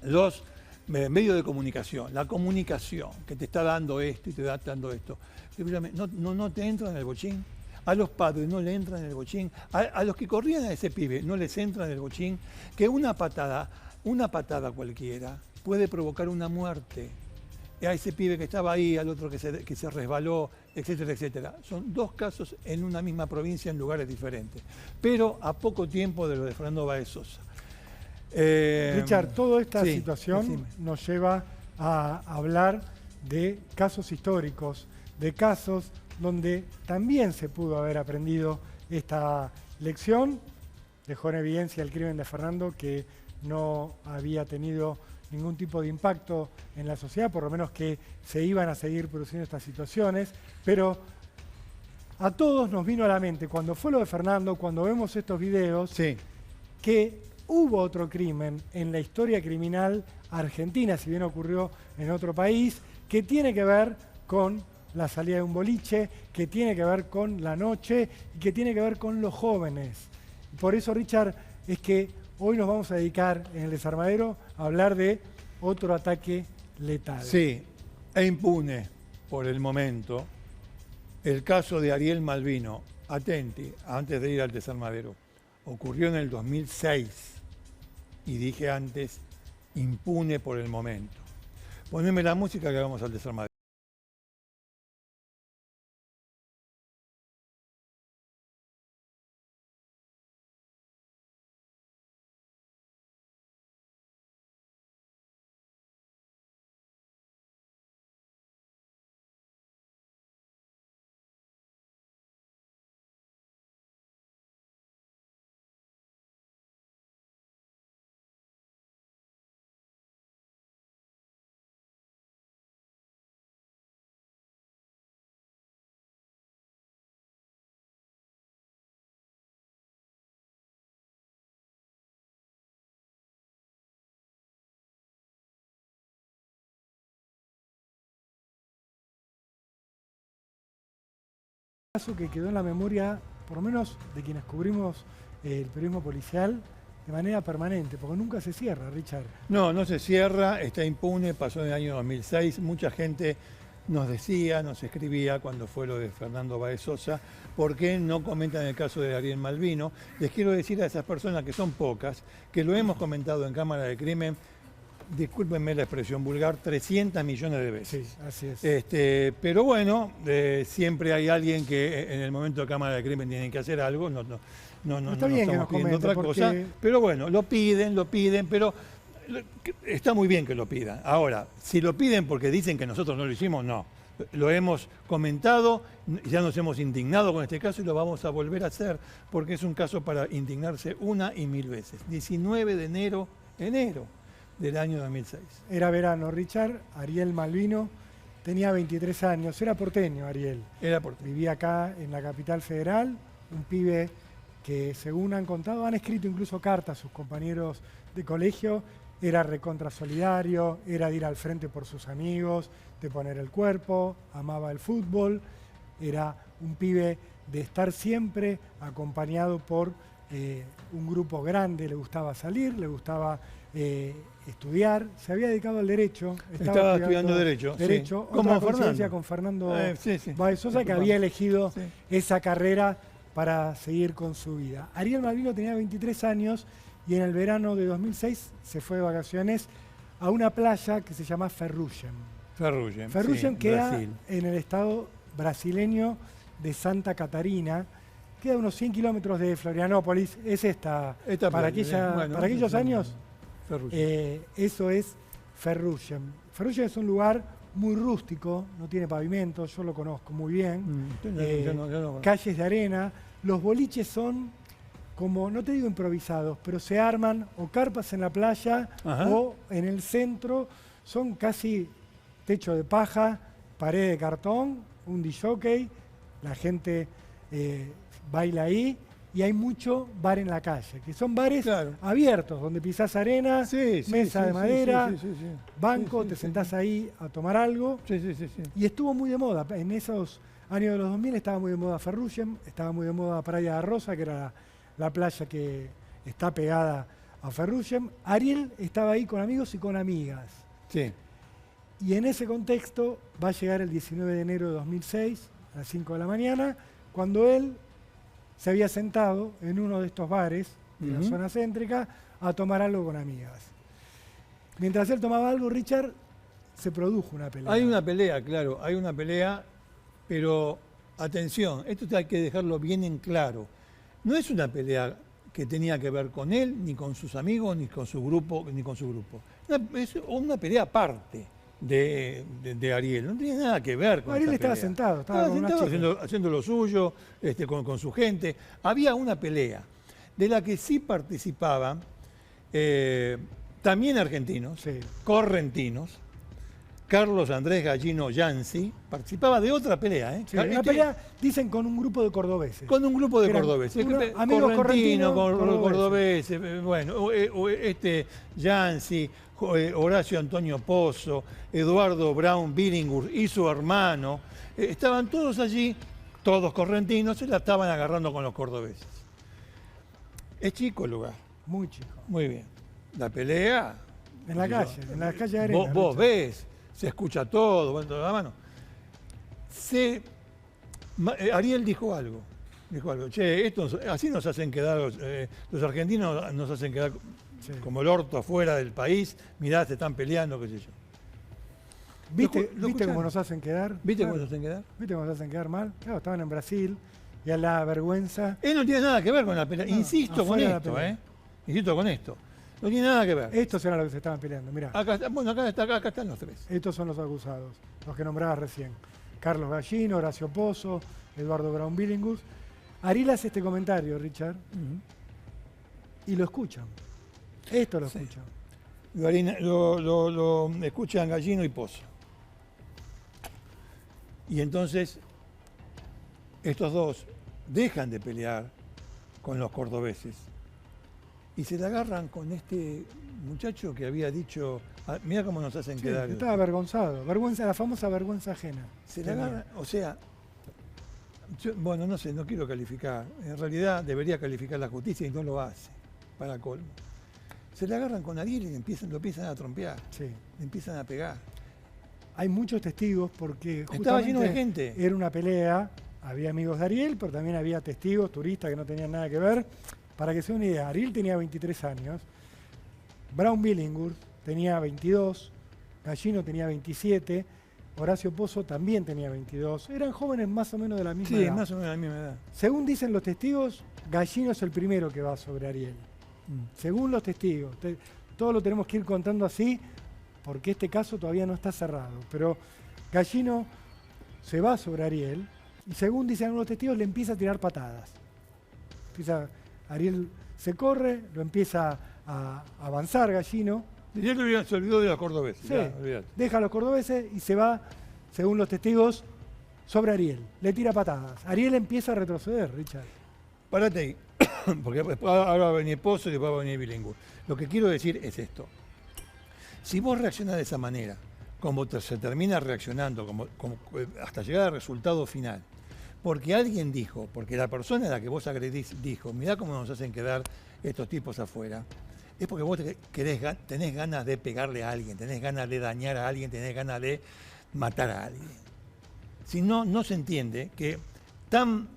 los medios de comunicación, la comunicación que te está dando esto y te está dando esto, no te entra en el bochín. A los padres no le entran en el bochín, a los que corrían a ese pibe no les entra en el bochín, que una patada cualquiera puede provocar una muerte. A ese pibe que estaba ahí, al otro que se resbaló, etcétera, etcétera. Son 2 casos en una misma provincia en lugares diferentes, pero a poco tiempo de lo de Fernando Báez Sosa. Richard, toda esta sí, situación decime. nos lleva a hablar de casos históricos, de casos donde también se pudo haber aprendido esta lección. Dejó en evidencia el crimen de Fernando, que no había tenido ningún tipo de impacto en la sociedad, por lo menos que se iban a seguir produciendo estas situaciones, pero a todos nos vino a la mente, cuando fue lo de Fernando, cuando vemos estos videos, Sí. que hubo otro crimen en la historia criminal argentina, si bien ocurrió en otro país, que tiene que ver con la salida de un boliche, que tiene que ver con la noche y que tiene que ver con los jóvenes. Por eso, Richard, es que hoy nos vamos a dedicar en el Desarmadero a hablar de otro ataque letal. Sí, impune por el momento el caso de Ariel Malvino. Atenti, antes de ir al Desarmadero. Ocurrió en el 2006 y dije antes, impune por el momento. Poneme la música que vamos al Desarmadero. Caso que quedó en la memoria, por lo menos de quienes cubrimos el periodismo policial, de manera permanente, porque nunca se cierra, Richard. No se cierra, está impune, pasó en el año 2006. Mucha gente nos escribía cuando fue lo de Fernando Báez Sosa, ¿por qué no comentan el caso de Ariel Malvino? Les quiero decir a esas personas, que son pocas, que lo hemos comentado en Cámara de Crimen, discúlpenme la expresión vulgar, 300 millones de veces. Sí, así es. Pero bueno, siempre hay alguien que en el momento de Cámara de Crimen tienen que hacer algo, no está bien que nos pidiendo comente, otra cosa, pero bueno, lo piden, pero está muy bien que lo pidan. Ahora, si lo piden porque dicen que nosotros no lo hicimos, no. Lo hemos comentado, ya nos hemos indignado con este caso y lo vamos a volver a hacer, porque es un caso para indignarse una y mil veces. 19 de enero del año 2006. Era verano, Richard. Ariel Malvino tenía 23 años, era porteño, Ariel. Era porteño. Vivía acá en la capital federal, un pibe que, según han contado, han escrito incluso cartas a sus compañeros de colegio, era recontra solidario, era de ir al frente por sus amigos, de poner el cuerpo, amaba el fútbol, era un pibe de estar siempre acompañado por un grupo grande, le gustaba salir, le gustaba estudiar, se había dedicado al derecho. Estaba estudiando Derecho. Derecho, Sí. Como Fernando. Con Fernando Sí, sí. Báez Sosa, que había elegido Sí. esa carrera para seguir con su vida. Ariel Malvino tenía 23 años y en el verano de 2006 se fue de vacaciones a una playa que se llama Ferrugem. Ferrugem sí, queda Brasil. en el estado brasileño de Santa Catarina, queda a unos 100 kilómetros de Florianópolis. Es Esta para, playa, bueno, para aquellos años, Ferrugem. eso es Ferrugem. Ferrugem es un lugar muy rústico, no tiene pavimento, yo lo conozco muy bien. Yo no. Calles de arena, los boliches son como, no te digo improvisados, pero se arman o carpas en la playa Ajá. o en el centro, son casi techo de paja, pared de cartón, un disjockey, la gente baila ahí y hay mucho bar en la calle, que son bares Claro. abiertos, donde pisás arena, Sí, sí, mesa sí, de sí, madera, sí, sí, sí. banco, Sí, sí, te sí, sentás sí. ahí a tomar algo. Sí. Y estuvo muy de moda. En esos años de los 2000 estaba muy de moda Ferrugem, estaba muy de moda Praia da Rosa, que era la playa que está pegada a Ferrugem. Ariel estaba ahí con amigos y con amigas. Sí. Y en ese contexto va a llegar el 19 de enero de 2006, a las 5 de la mañana, cuando él se había sentado en uno de estos bares de la Ujú. zona céntrica a tomar algo con amigas. Mientras él tomaba algo, Richard, se produjo una pelea. Hay una pelea, claro, hay una pelea, pero atención, esto hay que dejarlo bien en claro. No es una pelea que tenía que ver con él, ni con sus amigos, ni con su grupo, Es una pelea aparte de Ariel. No tenía nada que ver con Ariel esa estaba pelea. sentado, estaba con una chica. haciendo lo suyo, con su gente. Había una pelea de la que sí participaban también argentinos, Sí. correntinos. Carlos Andrés Gallino Yancy participaba de otra pelea, Sí, una pelea, dicen, con un grupo de cordobeses. con un grupo de Eran cordobeses, amigos correntinos, cordobeses, bueno, Yancy, Horacio Antonio Pozo, Eduardo Brown Billinghurst y su hermano, estaban todos allí, todos correntinos, se la estaban agarrando con los cordobeses. Es chico el lugar, Muy chico. muy bien. La pelea... En la calle de arena. Vos Richard. ves, se escucha todo, bueno, toda la mano. Ariel dijo algo, che, así nos hacen quedar, los argentinos nos hacen quedar Sí. como el orto afuera del país, mirá, se están peleando, qué sé yo. ¿Viste, Lo ¿viste escucharon. cómo nos hacen quedar? ¿Viste Claro. cómo nos hacen quedar? ¿Viste cómo nos hacen quedar mal? Claro, estaban en Brasil y a la vergüenza. Él no tiene nada que ver con la pelea, No, insisto con afuera de la esto, pelea. insisto con esto. No tiene nada que ver. Estos eran los que se estaban peleando, mirá. Acá están los tres. Estos son los acusados, los que nombrabas recién. Carlos Gallino, Horacio Pozo, Eduardo Brown Billinghurst. Ariel hace este comentario, Richard, y lo escuchan. Esto lo Sí. escuchan. Lo escuchan Gallino y Pozo. Y entonces estos dos dejan de pelear con los cordobeses y se la agarran con este muchacho que había dicho, mira cómo nos hacen Sí, quedar. estaba avergonzado. La famosa vergüenza ajena. Se la Tenía. agarran, o sea, bueno, no sé, no quiero calificar. En realidad debería calificar la justicia y no lo hace, para colmo. Se la agarran con Ariel y lo empiezan a trompear, Sí. le empiezan a pegar. Hay muchos testigos porque Estaba lleno de justamente gente. era una pelea, había amigos de Ariel, pero también había testigos, turistas que no tenían nada que ver. Para que se den una idea, Ariel tenía 23 años, Brown Billinghurst tenía 22, Gallino tenía 27, Horacio Pozo también tenía 22. Eran jóvenes más o menos de la misma Sí, edad. más o menos de la misma edad. Según dicen los testigos, Gallino es el primero que va sobre Ariel. Según los testigos. Todo lo tenemos que ir contando así, porque este caso todavía no está cerrado. Pero Gallino se va sobre Ariel y, según dicen algunos testigos, le empieza a tirar patadas. Ariel se corre, lo empieza a avanzar Gallino. Ya se olvidó de los cordobeses. Sí, Ya, olvídate. deja a los cordobeses y se va, según los testigos, sobre Ariel. Le tira patadas. Ariel empieza a retroceder, Richard. Parate ahí, porque ahora va a venir Pozo y después va a venir Billinghurst. Lo que quiero decir es esto. Si vos reaccionás de esa manera, como se termina reaccionando, hasta llegar al resultado final, porque alguien dijo, porque la persona a la que vos agredís dijo, mirá cómo nos hacen quedar estos tipos afuera, es porque vos tenés ganas de pegarle a alguien, tenés ganas de dañar a alguien, tenés ganas de matar a alguien. Si no, no se entiende que tan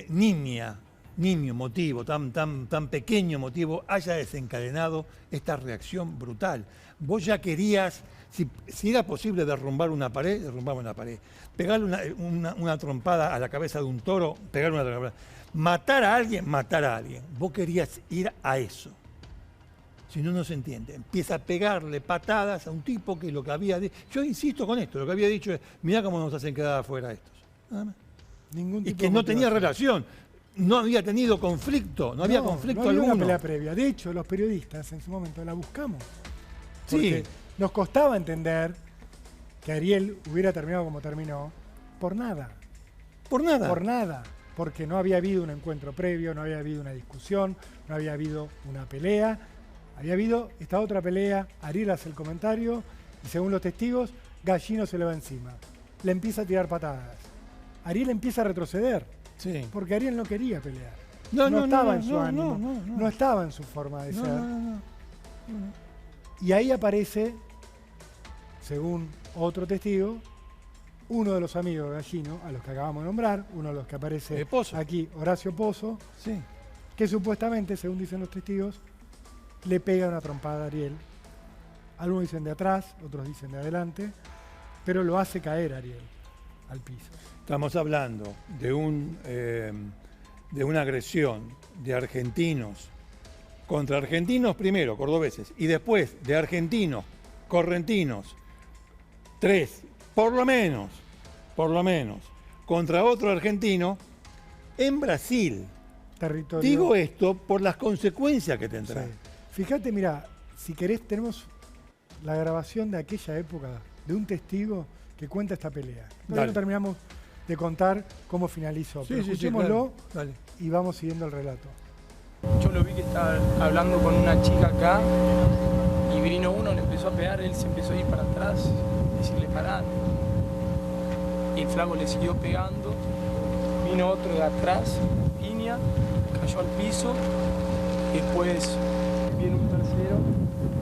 nimio motivo, tan pequeño motivo haya desencadenado esta reacción brutal. Vos ya querías, si era posible derrumbar una pared, derrumbaba una pared. Pegarle una trompada a la cabeza de un toro, pegarle una trompada. Matar a alguien, matar a alguien. Vos querías ir a eso. Si no, no se entiende. Empieza a pegarle patadas a un tipo que lo que había dicho... Yo insisto con esto, lo que había dicho es, mirá cómo nos hacen quedar afuera estos. Nada más. Ningún tipo y que de no tenía motivación. relación. No había tenido conflicto, no había conflicto no había alguno. una pelea previa. De hecho, los periodistas en su momento la buscamos. Sí. Porque nos costaba entender que Ariel hubiera terminado como terminó por nada. Por nada. Por nada. Porque no había habido un encuentro previo, no había habido una discusión, no había habido una pelea. Había habido esta otra pelea, Ariel hace el comentario y según los testigos, Gallino se le va encima. Le empieza a tirar patadas. Ariel empieza a retroceder. Sí. Porque Ariel no quería pelear. No Estaba en su ánimo. No estaba en su forma de ser. Y ahí aparece, según otro testigo, uno de los amigos de Gallino, a los que acabamos de nombrar, uno de los que aparece aquí, Horacio Pozo, sí, que supuestamente, según dicen los testigos, le pega una trompada a Ariel. Algunos dicen de atrás, otros dicen de adelante, pero lo hace caer a Ariel al piso. Estamos hablando de una agresión de argentinos contra argentinos primero, cordobeses, y después de argentinos, correntinos, 3, por lo menos, contra otro argentino en Brasil. Territorio. Digo esto por las consecuencias que tendrá. Sí. Fíjate, mira, si querés tenemos la grabación de aquella época de un testigo que cuenta esta pelea. Todavía no terminamos de contar cómo finalizó, pero escuchémoslo claro. Y vamos siguiendo el relato. Yo lo vi que estaba hablando con una chica acá y vino uno, le empezó a pegar, él se empezó a ir para atrás, decirle pará. Y el flaco le siguió pegando, vino otro de atrás, piña, cayó al piso, y después viene un tercero,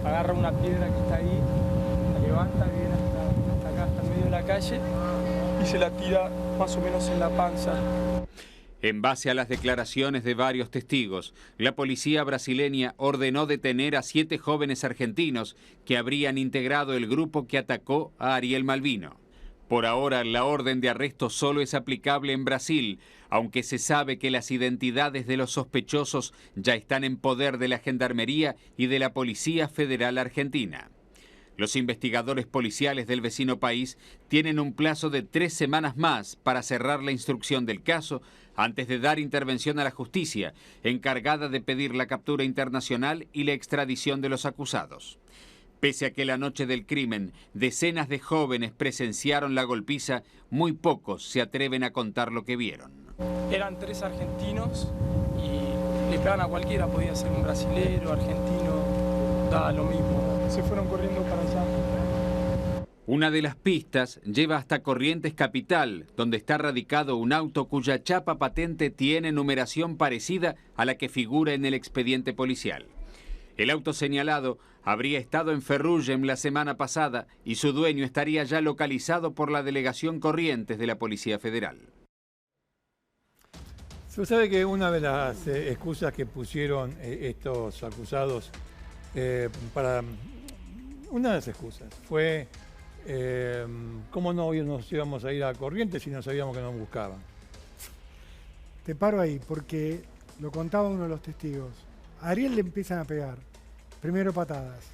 agarra una piedra que está ahí, la levanta, viene hasta acá, hasta el medio de la calle y se la tira más o menos en la panza. En base a las declaraciones de varios testigos, la policía brasileña ordenó detener a 7 jóvenes argentinos que habrían integrado el grupo que atacó a Ariel Malvino. Por ahora, la orden de arresto solo es aplicable en Brasil, aunque se sabe que las identidades de los sospechosos ya están en poder de la Gendarmería y de la Policía Federal Argentina. Los investigadores policiales del vecino país tienen un plazo de 3 semanas más para cerrar la instrucción del caso antes de dar intervención a la justicia, encargada de pedir la captura internacional y la extradición de los acusados. Pese a que la noche del crimen decenas de jóvenes presenciaron la golpiza, muy pocos se atreven a contar lo que vieron. Eran 3 argentinos y le pegaban a cualquiera, podía ser un brasilero, argentino, daba lo mismo. Se fueron corriendo para allá. Una de las pistas lleva hasta Corrientes Capital, donde está radicado un auto cuya chapa patente tiene numeración parecida a la que figura en el expediente policial. El auto señalado habría estado en Ferrugem la semana pasada y su dueño estaría ya localizado por la delegación Corrientes de la Policía Federal. Se sabe que una de las excusas que pusieron estos acusados una de las excusas fue cómo no nos íbamos a ir a Corrientes si no sabíamos que nos buscaban. Te paro ahí porque lo contaba uno de los testigos. A Ariel le empiezan a pegar. Primero patadas.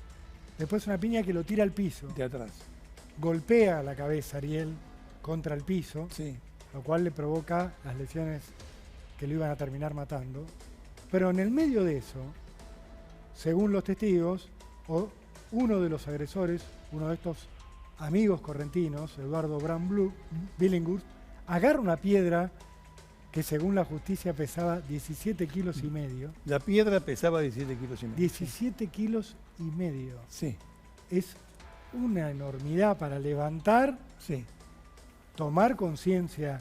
Después una piña que lo tira al piso. De atrás. Golpea la cabeza a Ariel contra el piso. Sí. Lo cual le provoca las lesiones que lo iban a terminar matando. Pero en el medio de eso, según los testigos, uno de los agresores, uno de estos amigos correntinos, Eduardo Billinghurst, agarra una piedra que según la justicia pesaba 17 kilos y medio. La piedra pesaba 17 kilos y medio. 17 kilos y medio. Sí, Es una enormidad para levantar, sí. tomar conciencia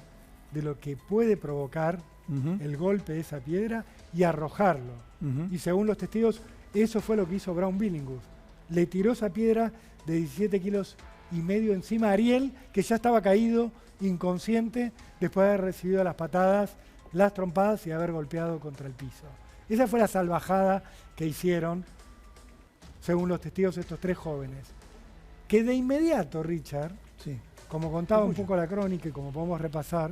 de lo que puede provocar Ujú, el golpe de esa piedra y arrojarlo. ujú. Y según los testigos, eso fue lo que hizo Brown Billinghus. Le tiró esa piedra de 17 kilos y medio encima a Ariel, que ya estaba caído, inconsciente, después de haber recibido las patadas, las trompadas y haber golpeado contra el piso. Esa fue la salvajada que hicieron, según los testigos, estos 3 jóvenes. Que de inmediato, Richard, Sí. como contaba un Escucho. poco la crónica y como podemos repasar,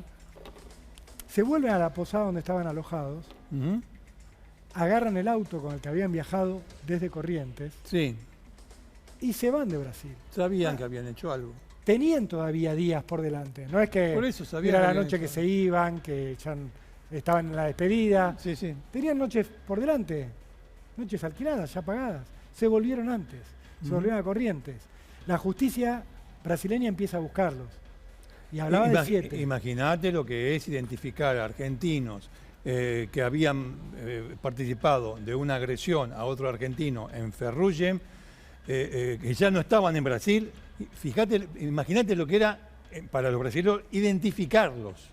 se vuelven a la posada donde estaban alojados, Ujú. agarran el auto con el que habían viajado desde Corrientes Sí, y se van de Brasil. sabían que habían hecho algo. Tenían todavía días por delante. No es que Por eso sabían era que la habían noche hecho que se iban, que ya estaban en la despedida. Sí, sí. Tenían noches por delante, noches alquiladas, ya pagadas. Se volvieron antes, se Ujú. volvieron a Corrientes. La justicia brasileña empieza a buscarlos. Y hablaba de 7. Imagínate lo que es identificar a argentinos que habían participado de una agresión a otro argentino en Ferrugem, que ya no estaban en Brasil. Fíjate, imagínate lo que era para los brasileños identificarlos.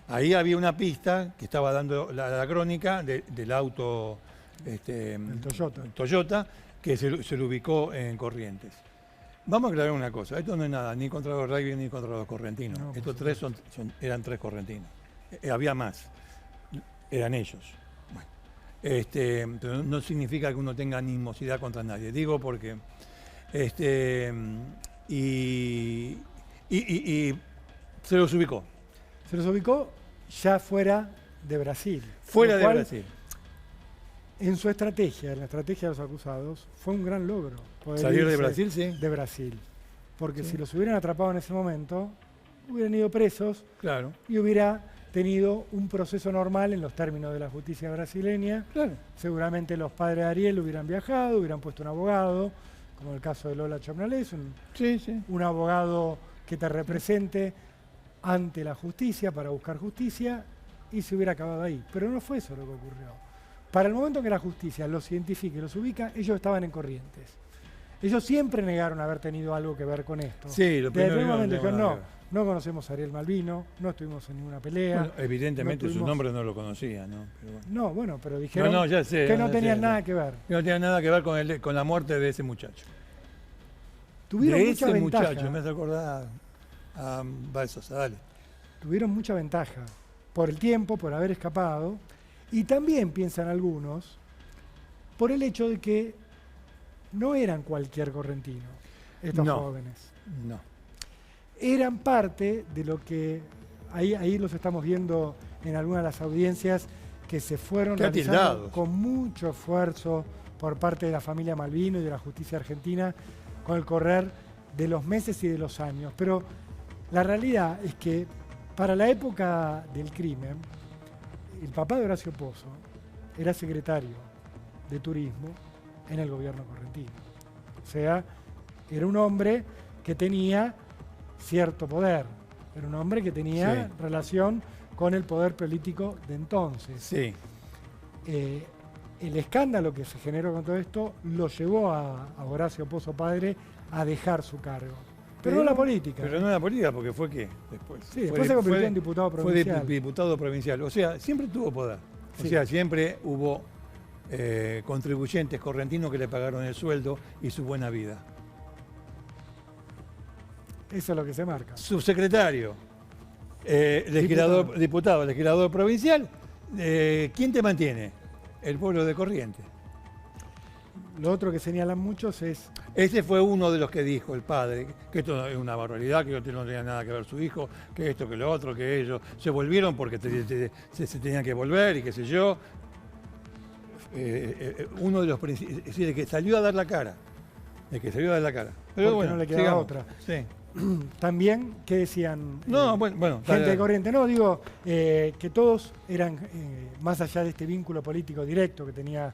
Ahí había una pista que estaba dando la crónica del auto El Toyota. Toyota que se lo ubicó en Corrientes. Vamos a aclarar una cosa, esto no es nada ni contra los rugby ni contra los correntinos. No, por Estos 3 eran 3 correntinos. Había más, eran ellos. Bueno, pero no significa que uno tenga animosidad contra nadie. Digo porque y se los ubicó. Se los ubicó ya fuera de Brasil. Fuera Lo de cual, Brasil. En su estrategia, en la estrategia de los acusados, fue un gran logro. Poder Salir de irse Brasil, sí. De Brasil. Porque Sí. si los hubieran atrapado en ese momento, hubieran ido presos Claro, y hubiera tenido un proceso normal en los términos de la justicia brasileña. claro. Seguramente los padres de Ariel hubieran viajado, hubieran puesto un abogado, como el caso de Lola Chomnales, Sí, sí. un abogado que te represente ante la justicia para buscar justicia, y se hubiera acabado ahí. Pero no fue eso lo que ocurrió. Para el momento que la justicia los identifica y los ubica, ellos estaban en Corrientes. Ellos siempre negaron haber tenido algo que ver con esto. Sí, lo Desde el primero primer no momento tengo dijeron, nada no, que ver. no conocemos a Ariel Malvino, no estuvimos en ninguna pelea. Bueno, evidentemente no su tuvimos- nombre no lo conocía, ¿no? Pero bueno. No, bueno, pero dijeron No, ya sé, que no ya tenían sé, nada ya. que ver. Que no tenía nada que ver con la muerte de ese muchacho. Tuvieron de mucha ese ventaja. muchacho, me hace acordar a Sosa, dale. Tuvieron mucha ventaja por el tiempo, por haber escapado, y también piensan algunos por el hecho de que no eran cualquier correntino, estos No. jóvenes. No. Eran parte de lo que, ahí los estamos viendo en algunas de las audiencias, que se fueron Qué realizando atildados. con mucho esfuerzo por parte de la familia Malvino y de la justicia argentina con el correr de los meses y de los años. Pero la realidad es que para la época del crimen, el papá de Horacio Pozo era secretario de Turismo en el gobierno correntino. O sea, era un hombre que tenía cierto poder, era un hombre que tenía Sí. relación con el poder político de entonces. Sí. El escándalo que se generó con todo esto lo llevó a Horacio Pozo padre a dejar su cargo. Pero no la política. Pero no la política, porque fue ¿qué? Después. Sí, después se convirtió en diputado provincial. Fue diputado provincial. O sea, siempre tuvo poder. O Sí. sea, siempre hubo contribuyentes correntinos que le pagaron el sueldo y su buena vida. Eso es lo que se marca. Subsecretario, legislador, diputado, legislador provincial. ¿Quién te mantiene? El pueblo de Corrientes. Lo otro que señalan muchos es Ese fue uno de los que dijo el padre, que esto es una barbaridad, que no tenía nada que ver su hijo, que esto, que lo otro, que ellos se volvieron porque se tenían que volver y qué sé yo. Uno de los principios, es decir, el que salió a dar la cara. El que salió a dar la cara. Pero Porque bueno, no le quedaba sigamos. otra. Sí. también, ¿qué decían? No, bueno. Gente dale. de Corrientes. No, digo que todos eran, más allá de este vínculo político directo que tenía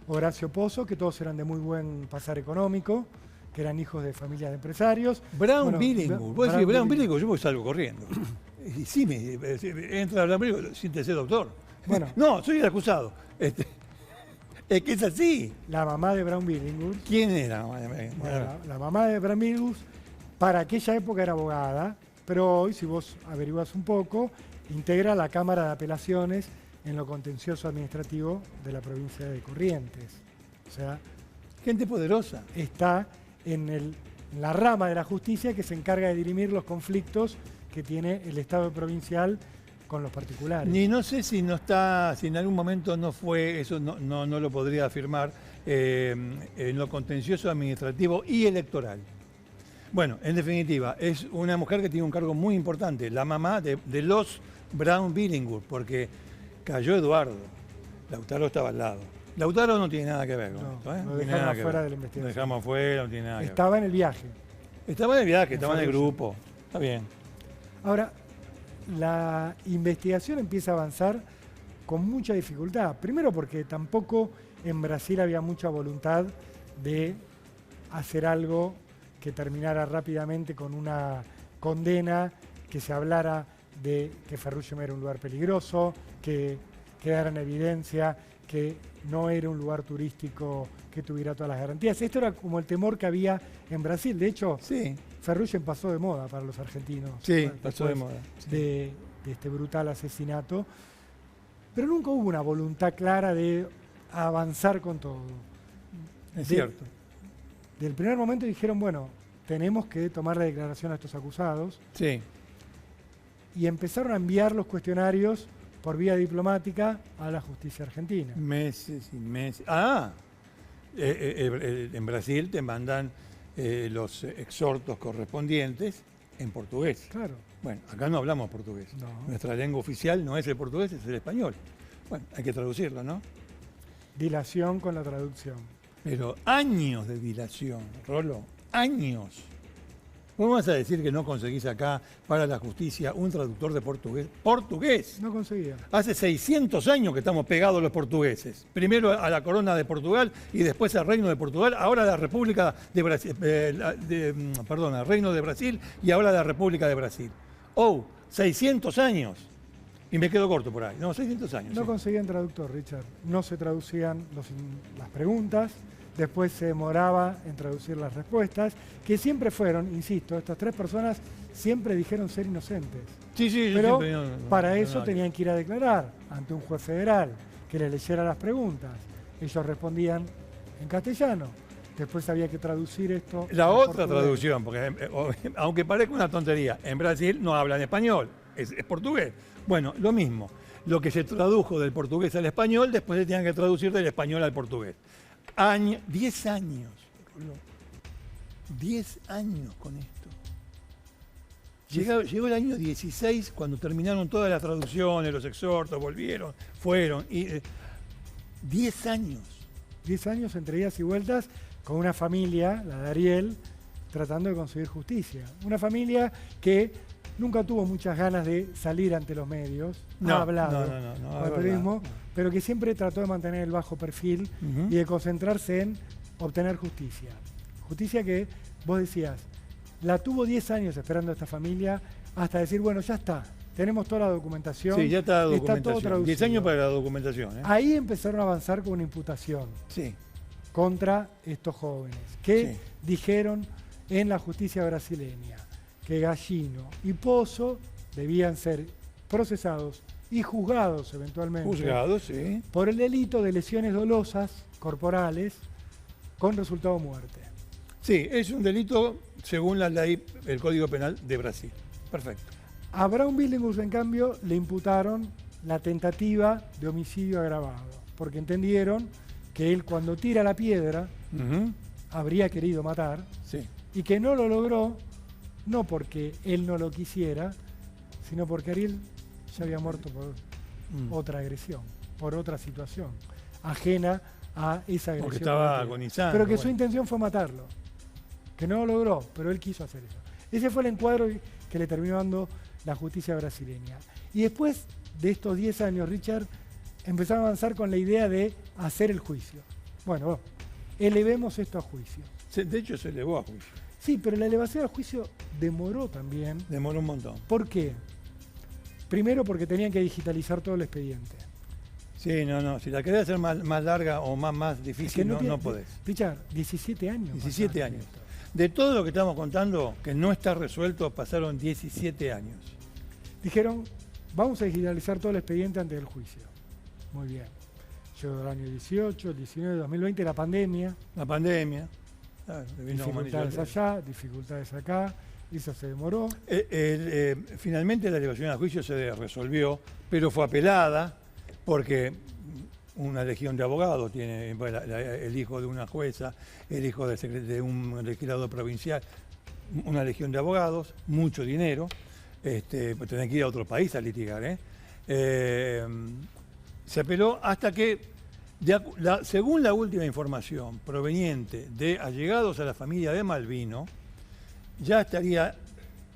Horacio Pozo, que todos eran de muy buen pasar económico, que eran hijos de familias de empresarios. Brown Bueno, Billinghus. Vos decís Brown Billinghus, yo salgo corriendo. Y sí, entra a hablar conmigo, siéntese, doctor. Bueno. No, soy el acusado. Es que es así. La mamá de Brown Billinghurst. ¿Quién era? Bueno, la mamá de Brown Billinghurst, para aquella época era abogada, pero hoy, si vos averiguás un poco, integra la Cámara de Apelaciones en lo contencioso administrativo de la provincia de Corrientes. O sea, gente poderosa. Está en la rama de la justicia que se encarga de dirimir los conflictos que tiene el Estado provincial con los particulares. Ni no sé si no está, si en algún momento no fue, eso no lo podría afirmar, en lo contencioso administrativo y electoral. Bueno, en definitiva, es una mujer que tiene un cargo muy importante, la mamá de los Brown Billinghurst, porque cayó Eduardo, Lautaro estaba al lado. Lautaro no tiene nada que ver con esto, ¿eh? Lo dejamos afuera de la investigación. Lo dejamos afuera, no tiene nada que ver. Estaba en el viaje. Estaba en el viaje, estaba en el grupo. Está bien. Ahora, la investigación empieza a avanzar con mucha dificultad. Primero porque tampoco en Brasil había mucha voluntad de hacer algo que terminara rápidamente con una condena, que se hablara de que Ferrugem era un lugar peligroso, que quedara en evidencia que no era un lugar turístico que tuviera todas las garantías. Esto era como el temor que había en Brasil. De hecho, sí, Ferrugem pasó de moda para los argentinos. Sí, pasó de moda. Sí. De este brutal asesinato. Pero nunca hubo una voluntad clara de avanzar con todo. Es cierto. Del primer momento dijeron, bueno, tenemos que tomar la declaración a estos acusados. Sí. Y empezaron a enviar los cuestionarios por vía diplomática a la justicia argentina. Meses y meses. En Brasil te mandan los exhortos correspondientes en portugués. Claro. Bueno, acá no hablamos portugués. No. Nuestra lengua oficial no es el portugués, es el español. Bueno, hay que traducirlo, ¿no? Dilación con la traducción. Pero años de dilación, Rolo, años. ¿Cómo vas a decir que no conseguís acá para la justicia un traductor de portugués? ¡Portugués! No conseguía. Hace 600 años que estamos pegados los portugueses. Primero a la corona de Portugal y después al Reino de Portugal, ahora a la República de Brasil, al Reino de Brasil y ahora a la República de Brasil. 600 años. Y me quedo corto por ahí. No, 600 años. No sí. conseguían traductor, Richard. No se traducían las preguntas. Después se demoraba en traducir las respuestas, que siempre fueron, insisto, estas tres personas siempre dijeron ser inocentes. Sí, pero siempre, para eso tenían que ir a declarar ante un juez federal que les leyera las preguntas. Ellos respondían en castellano. Después había que traducir esto. La otra traducción, porque aunque parezca una tontería, en Brasil no hablan español, es portugués. Bueno, lo mismo. Lo que se tradujo del portugués al español, después se tenían que traducir del español al portugués. 10 años. 10 años con esto. Llegó el año 16 cuando terminaron todas las traducciones, los exhortos, volvieron, fueron. 10 años. 10 años entre idas y vueltas con una familia, la de Ariel, tratando de conseguir justicia. Una familia que nunca tuvo muchas ganas de salir ante los medios, ha hablado con el periodismo, pero que siempre trató de mantener el bajo perfil y de concentrarse en obtener justicia. Justicia que, vos decías, la tuvo 10 años esperando esta familia hasta decir, bueno, ya está, tenemos toda la documentación. Sí, ya está la documentación. Está todo traducido. 10 años para la documentación. Ahí empezaron a avanzar con una imputación contra estos jóvenes, que dijeron en la justicia brasileña que Gallino y Pozo debían ser procesados y juzgados eventualmente por el delito de lesiones dolosas corporales con resultado muerte. Sí, es un delito según la ley, el Código Penal de Brasil. Perfecto. A Brown Billinghurst, en cambio, le imputaron la tentativa de homicidio agravado, porque entendieron que él, cuando tira la piedra, habría querido matar y que no lo logró, no porque él no lo quisiera, sino porque Ariel ya había muerto por otra agresión, por otra situación, ajena a esa agresión. Porque estaba agonizando. Pero que su intención fue matarlo, que no lo logró, pero él quiso hacer eso. Ese fue el encuadro que le terminó dando la justicia brasileña. Y después de estos 10 años, Richard, empezaron a avanzar con la idea de hacer el juicio. Bueno, elevemos esto a juicio. De hecho, se elevó a juicio. Sí, pero la elevación al juicio demoró también. Demoró un montón. ¿Por qué? Primero porque tenían que digitalizar todo el expediente. Sí, no. Si la querés hacer más larga o más difícil, no podés. Richard, 17 años. 17 años. De todo lo que estamos contando, que no está resuelto, pasaron 17 años. Dijeron, vamos a digitalizar todo el expediente antes del juicio. Muy bien. Llegó el año 18, el 19, 2020, la pandemia. La pandemia. Dificultades allá, dificultades acá. Eso se demoró. Finalmente la elevación al juicio se resolvió, pero fue apelada porque una legión de abogados tiene el hijo de una jueza, el hijo de un legislador provincial, una legión de abogados, mucho dinero, pues tenés que ir a otro país a litigar. Se apeló hasta que, según la última información proveniente de allegados a la familia de Malvino, ya estaría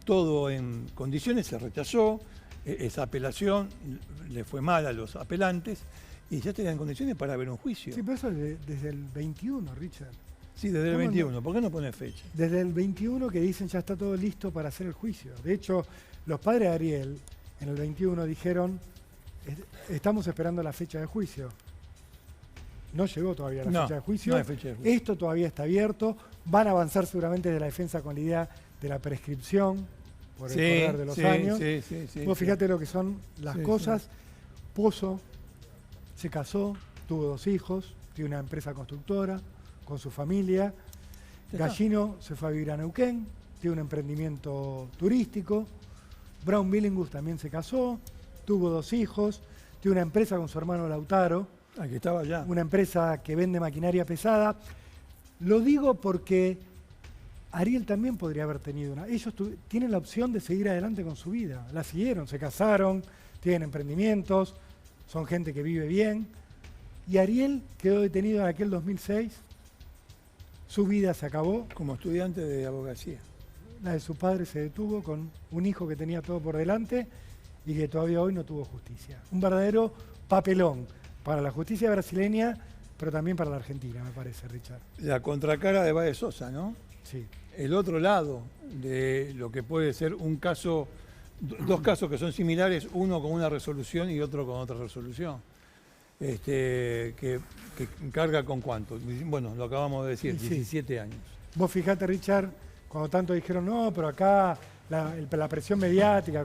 todo en condiciones, se rechazó, esa apelación le fue mal a los apelantes y ya estarían en condiciones para ver un juicio. Sí, pero eso es desde el 21, Richard. Sí, desde el 21. ¿Por qué no pone fecha? Desde el 21 que dicen ya está todo listo para hacer el juicio. De hecho, los padres de Ariel en el 21 dijeron, estamos esperando la fecha de juicio. No llegó todavía la fecha de juicio. No hay fecha de juicio. Esto todavía está abierto. Van a avanzar seguramente de la defensa con la idea de la prescripción por el correr de los años. Vos fíjate lo que son las cosas. Pozo se casó, tuvo 2 hijos, tiene una empresa constructora con su familia. Gallino se fue a vivir a Neuquén, tiene un emprendimiento turístico. Brown Billingus también se casó, tuvo 2 hijos, tiene una empresa con su hermano Lautaro. Aquí estaba ya. Una empresa que vende maquinaria pesada. Lo digo porque Ariel también podría haber tenido una. Ellos tienen la opción de seguir adelante con su vida. La siguieron, se casaron, tienen emprendimientos, son gente que vive bien. Y Ariel quedó detenido en aquel 2006. Su vida se acabó. Como estudiante de abogacía. La de su padre se detuvo con un hijo que tenía todo por delante y que todavía hoy no tuvo justicia. Un verdadero papelón para la justicia brasileña, pero también para la Argentina, me parece, Richard. La contracara de Baez Sosa, ¿no? Sí. El otro lado de lo que puede ser un caso, 2 casos que son similares, uno con una resolución y otro con otra resolución. Que carga con cuánto. Bueno, lo acabamos de decir, 17 años. Vos fijate, Richard, cuando tanto dijeron, no, pero acá la presión mediática...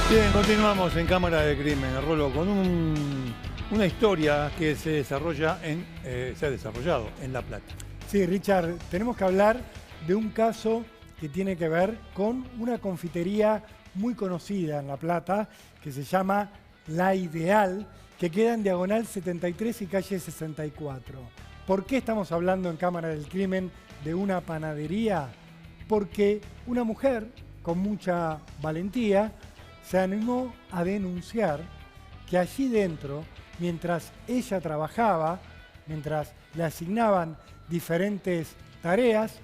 Bien, continuamos en Cámara de Crimen, Rolo, con una historia que se ha desarrollado en La Plata. Sí, Richard, tenemos que hablar de un caso que tiene que ver con una confitería muy conocida en La Plata, que se llama La Ideal, que queda en Diagonal 73 y calle 64. ¿Por qué estamos hablando en Cámara del Crimen de una panadería? Porque una mujer con mucha valentía se animó a denunciar que allí dentro, mientras ella trabajaba, mientras le asignaban diferentes tareas,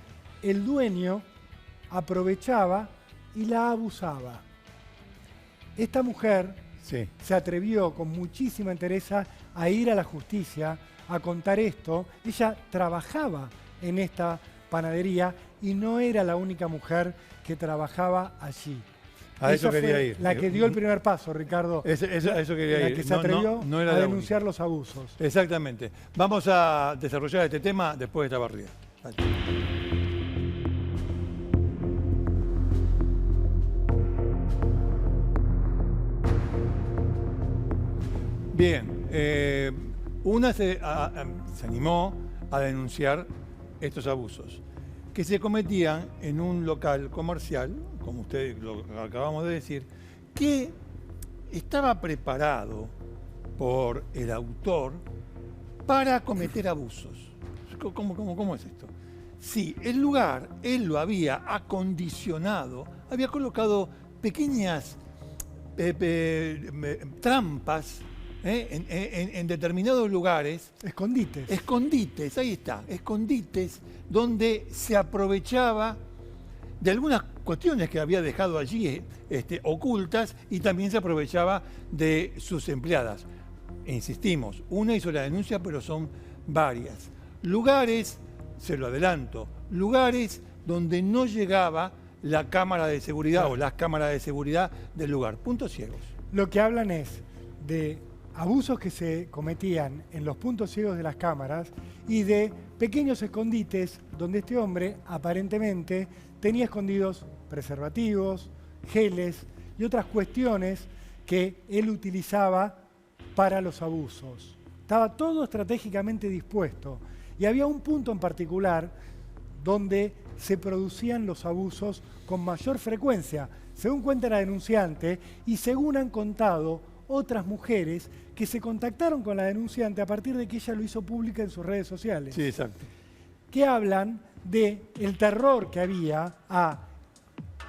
el dueño aprovechaba y la abusaba. Esta mujer se atrevió con muchísima entereza a ir a la justicia a contar esto. Ella trabajaba en esta panadería y no era la única mujer que trabajaba allí. A eso Esa quería fue ir. la que dio el primer paso, Ricardo. A eso quería La ir. que se atrevió no era a la denunciar única. los abusos. Exactamente. Vamos a desarrollar este tema después de esta barrida. Dale. Bien, una se animó a denunciar estos abusos que se cometían en un local comercial, como ustedes lo acabamos de decir, que estaba preparado por el autor para cometer abusos. ¿Cómo es esto? Sí, el lugar, él lo había acondicionado, había colocado pequeñas trampas en determinados lugares. Escondites. Escondites, ahí está, escondites donde se aprovechaba de algunas cuestiones que había dejado allí ocultas y también se aprovechaba de sus empleadas. Insistimos, una hizo la denuncia, pero son varias. Lugares, se lo adelanto, lugares donde no llegaba la cámara de seguridad o las cámaras de seguridad del lugar. Puntos ciegos. Lo que hablan es de abusos que se cometían en los puntos ciegos de las cámaras y de pequeños escondites donde este hombre aparentemente tenía escondidos preservativos, geles y otras cuestiones que él utilizaba para los abusos. Estaba todo estratégicamente dispuesto y había un punto en particular donde se producían los abusos con mayor frecuencia, según cuenta la denunciante y según han contado otras mujeres que se contactaron con la denunciante a partir de que ella lo hizo pública en sus redes sociales. Sí, exacto. Que hablan de el terror que había a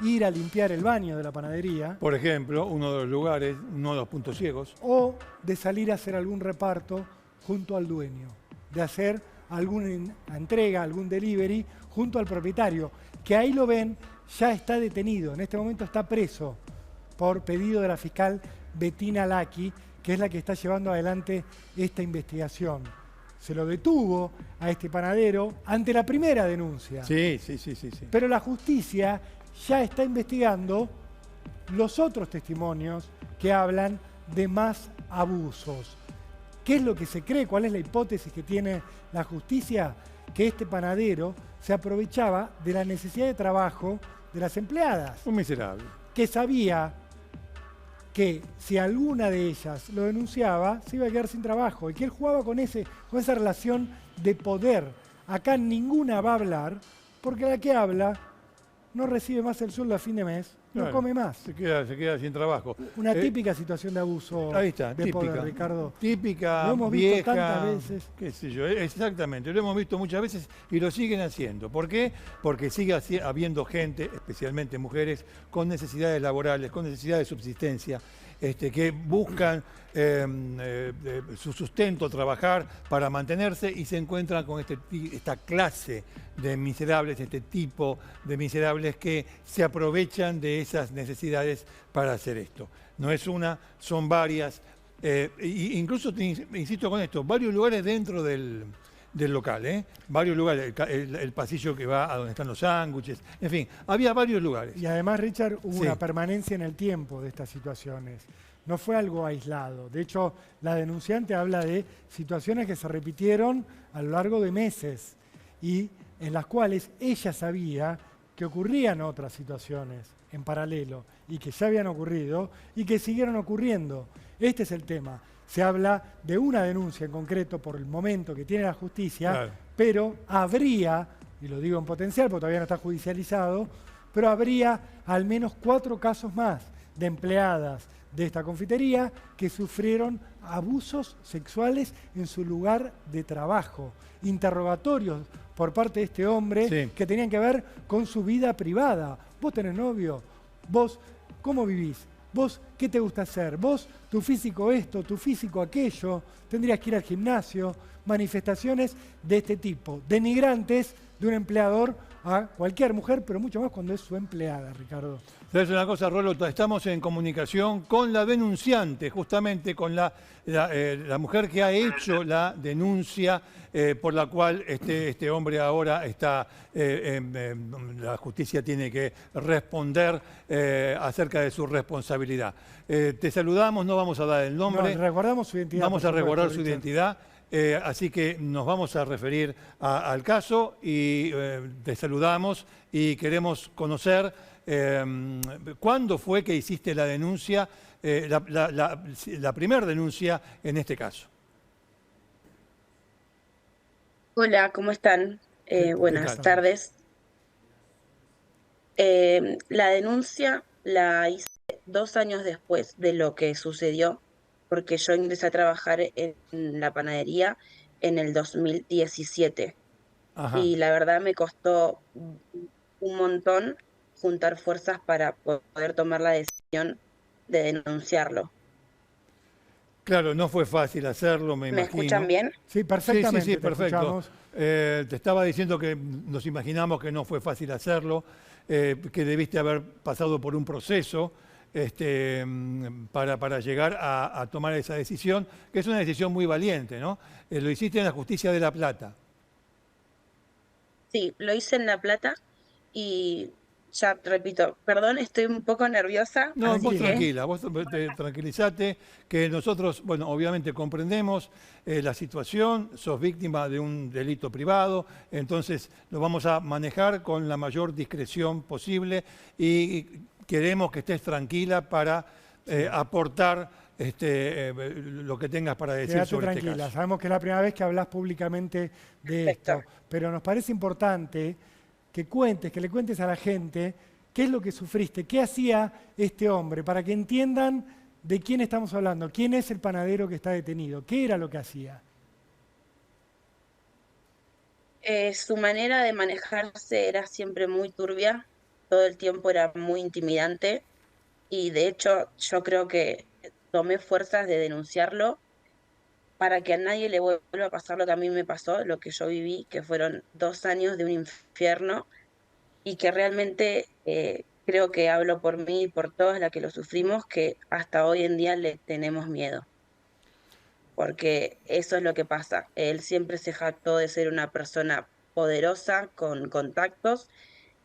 ir a limpiar el baño de la panadería. Por ejemplo, uno de los lugares, uno de los puntos ciegos. O de salir a hacer algún reparto junto al dueño, de hacer alguna entrega, algún delivery junto al propietario, que ahí lo ven, ya está detenido, en este momento está preso por pedido de la fiscal Bettina Lacchi, que es la que está llevando adelante esta investigación. Se lo detuvo a este panadero ante la primera denuncia. Sí. Pero la justicia ya está investigando los otros testimonios que hablan de más abusos. ¿Qué es lo que se cree? ¿Cuál es la hipótesis que tiene la justicia? Que este panadero se aprovechaba de la necesidad de trabajo de las empleadas. Un miserable. Que sabía que si alguna de ellas lo denunciaba, se iba a quedar sin trabajo y que él jugaba con esa relación de poder. Acá ninguna va a hablar, porque la que habla no recibe más el sueldo a fin de mes, no Claro, come más. Se queda sin trabajo. Una típica situación de abuso Ahí está, de típica. poder, Ricardo. Típica, Lo hemos vieja, visto tantas veces. qué sé yo, exactamente, lo hemos visto muchas veces y lo siguen haciendo. ¿Por qué? Porque sigue habiendo gente, especialmente mujeres, con necesidades laborales, con necesidades de subsistencia, que buscan su sustento, trabajar para mantenerse y se encuentran con esta clase de miserables, este tipo de miserables que se aprovechan de esas necesidades para hacer esto. No es una, son varias. Incluso, insisto con esto, varios lugares dentro del local, varios lugares, el pasillo que va a donde están los sándwiches, en fin, había varios lugares. Y además, Richard, hubo Sí. una permanencia en el tiempo de estas situaciones. No fue algo aislado. De hecho, la denunciante habla de situaciones que se repitieron a lo largo de meses y en las cuales ella sabía que ocurrían otras situaciones en paralelo y que ya habían ocurrido y que siguieron ocurriendo. Este es el tema. Se habla de una denuncia en concreto por el momento que tiene la justicia, Claro. pero habría, y lo digo en potencial porque todavía no está judicializado, pero habría al menos 4 casos más de empleadas de esta confitería que sufrieron abusos sexuales en su lugar de trabajo, interrogatorios por parte de este hombre Sí. que tenían que ver con su vida privada. ¿Vos tenés novio? ¿Vos cómo vivís? ¿Vos qué te gusta hacer? ¿Vos tu físico esto, tu físico aquello? ¿Tendrías que ir al gimnasio? Manifestaciones de este tipo, denigrantes de un empleador a cualquier mujer, pero mucho más cuando es su empleada, Ricardo. ¿Sabes una cosa, Rolo? Estamos en comunicación con la denunciante, justamente con la mujer que ha hecho la denuncia por la cual este hombre ahora está, la justicia tiene que responder acerca de su responsabilidad. Te saludamos, no vamos a dar el nombre. No, recordamos su identidad. Vamos a resguardar su Richard. identidad. Así que nos vamos a referir al caso y te saludamos y queremos conocer cuándo fue que hiciste la denuncia, la primera denuncia en este caso. Hola, ¿cómo están? Buenas tal? tardes. La denuncia la hice 2 años después de lo que sucedió, porque yo ingresé a trabajar en la panadería en el 2017. Ajá. Y la verdad me costó un montón juntar fuerzas para poder tomar la decisión de denunciarlo. Claro, no fue fácil hacerlo, me ¿Me imagino. escuchan bien? Sí, perfectamente. Sí, te perfecto. escuchamos. Te estaba diciendo que nos imaginamos que no fue fácil hacerlo, que debiste haber pasado por un proceso para llegar a tomar esa decisión, que es una decisión muy valiente, ¿no? Lo hiciste en la Justicia de La Plata. Sí, lo hice en La Plata y ya repito, perdón, estoy un poco nerviosa, No, así vos que tranquila, vos tranquilizate, que nosotros, bueno, obviamente comprendemos la situación, sos víctima de un delito privado, entonces lo vamos a manejar con la mayor discreción posible y queremos que estés tranquila para aportar lo que tengas para decir Quédate sobre tranquila, este caso. sabemos que es la primera vez que hablas públicamente de Perfecto. esto, pero nos parece importante que le cuentes a la gente qué es lo que sufriste, qué hacía este hombre, para que entiendan de quién estamos hablando, quién es el panadero que está detenido, qué era lo que hacía. Su manera de manejarse era siempre muy turbia, todo el tiempo era muy intimidante y de hecho yo creo que tomé fuerzas de denunciarlo para que a nadie le vuelva a pasar lo que a mí me pasó, lo que yo viví, que fueron 2 años de un infierno y que realmente creo que hablo por mí y por todas las que lo sufrimos, que hasta hoy en día le tenemos miedo, porque eso es lo que pasa. Él siempre se jactó de ser una persona poderosa, con contactos,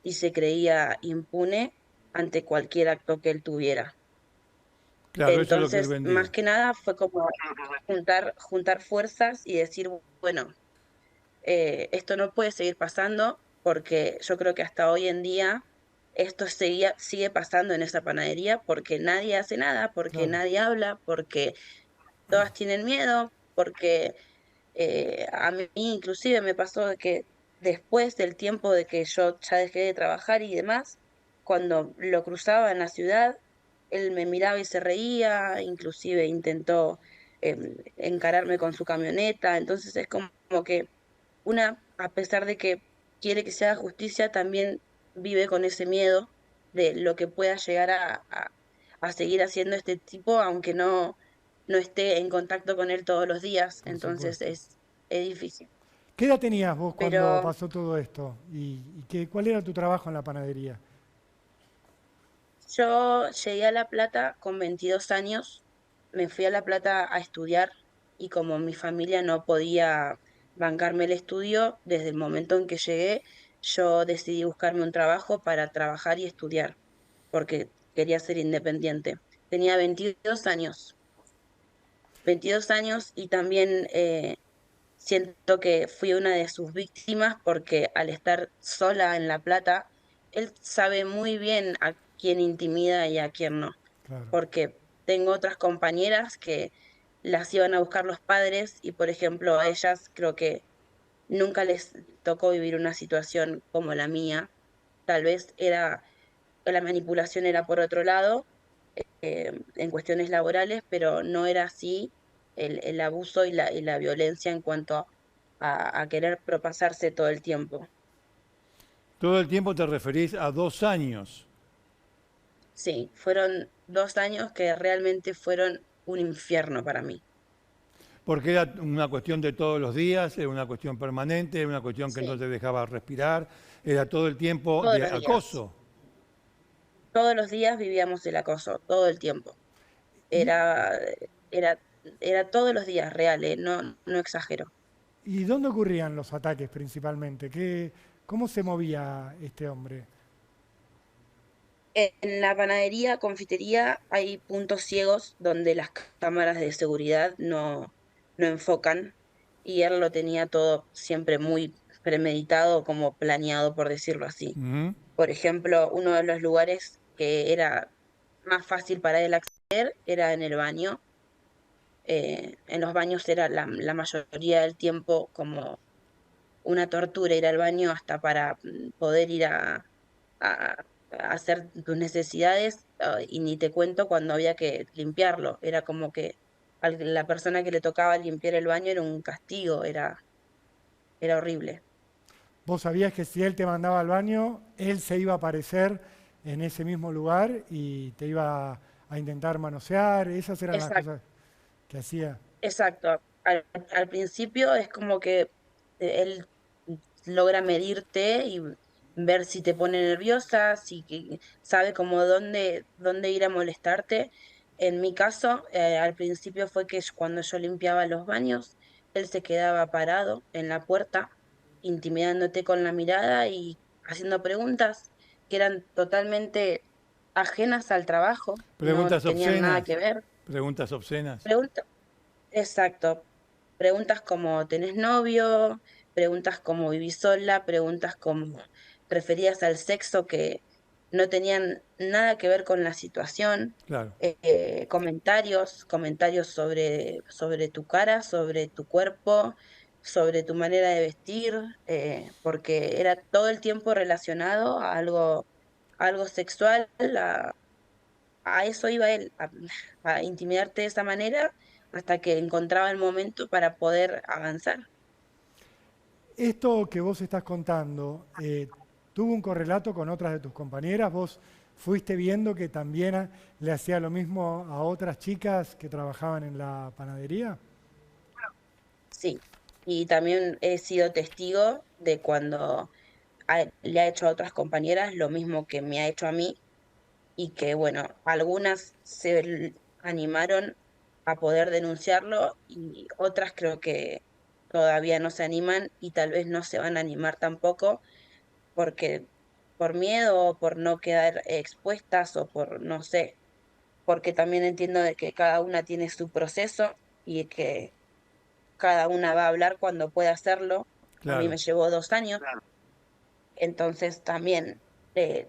y se creía impune ante cualquier acto que él tuviera. Claro, eso es lo que él Entonces, más vendía. que nada fue como juntar fuerzas y decir, bueno, esto no puede seguir pasando porque yo creo que hasta hoy en día esto sigue pasando en esa panadería porque nadie hace nada, porque Claro. nadie habla, porque todas tienen miedo, porque a mí inclusive me pasó de que después del tiempo de que yo ya dejé de trabajar y demás, cuando lo cruzaba en la ciudad, él me miraba y se reía, inclusive intentó encararme con su camioneta, entonces es como que una, a pesar de que quiere que se haga justicia, también vive con ese miedo de lo que pueda llegar a seguir haciendo este tipo, aunque no esté en contacto con él todos los días, Por entonces supuesto. es difícil. ¿Qué edad tenías vos cuando Pero pasó todo esto? ¿Y cuál era tu trabajo en la panadería? yo llegué a La Plata con 22 años, me fui a La Plata a estudiar y como mi familia no podía bancarme el estudio, desde el momento en que llegué, yo decidí buscarme un trabajo para trabajar y estudiar, porque quería ser independiente. Tenía 22 años y también siento que fui una de sus víctimas porque al estar sola en La Plata, él sabe muy bien a quién intimida y a quién no, Claro. porque tengo otras compañeras que las iban a buscar los padres y, por ejemplo, a ellas creo que nunca les tocó vivir una situación como la mía. Tal vez la manipulación era por otro lado, en cuestiones laborales, pero no era así el abuso y la violencia en cuanto a querer propasarse todo el tiempo. Todo el tiempo te referís a 2 años. Sí, fueron 2 años que realmente fueron un infierno para mí. Porque era una cuestión de todos los días, era una cuestión permanente, era una cuestión que Sí, no te dejaba respirar, era todo el tiempo todos de los días. acoso. Todos los días vivíamos el acoso, todo el tiempo. ¿Y, Era, era, era todos los días real, no exagero. y dónde ocurrían los ataques principalmente? ¿Cómo se movía este hombre? En la panadería, confitería, hay puntos ciegos donde las cámaras de seguridad no enfocan y él lo tenía todo siempre muy premeditado, como planeado, por decirlo así. Ujú. Por ejemplo, uno de los lugares que era más fácil para él acceder era en el baño. En los baños era la mayoría del tiempo como una tortura ir al baño hasta para poder ir a hacer tus necesidades, y ni te cuento cuando había que limpiarlo. Era como que la persona que le tocaba limpiar el baño era un castigo, era horrible. Vos sabías que si él te mandaba al baño, él se iba a aparecer en ese mismo lugar y te iba a intentar manosear. Esas eran las Exacto, cosas que hacía. exacto. Al principio es como que él logra medirte y ver si te pone nerviosa, si sabe como dónde ir a molestarte. En mi caso, al principio fue que cuando yo limpiaba los baños, él se quedaba parado en la puerta, intimidándote con la mirada y haciendo preguntas que eran totalmente ajenas al trabajo, no Preguntas tenían nada obscenas, que ver. preguntas obscenas. Pregunta, exacto. Preguntas como ¿tenés novio? Preguntas como ¿vivís sola? Preguntas como referidas al sexo que no tenían nada que ver con la situación. Claro. Comentarios sobre tu cara, sobre tu cuerpo, sobre tu manera de vestir, porque era todo el tiempo relacionado a algo sexual, a eso iba él, a intimidarte de esa manera hasta que encontraba el momento para poder avanzar. Esto que vos estás contando, ¿tuvo un correlato con otras de tus compañeras? ¿Vos fuiste viendo que también le hacía lo mismo a otras chicas que trabajaban en la panadería? Sí, y también he sido testigo de cuando le ha hecho a otras compañeras lo mismo que me ha hecho a mí y que, bueno, algunas animaron a poder denunciarlo y otras creo que todavía no se animan y tal vez no se van a animar tampoco porque por miedo o por no quedar expuestas o por no sé, porque también entiendo de que cada una tiene su proceso y que cada una va a hablar cuando pueda hacerlo. A mí Claro. me llevó 2 años, entonces también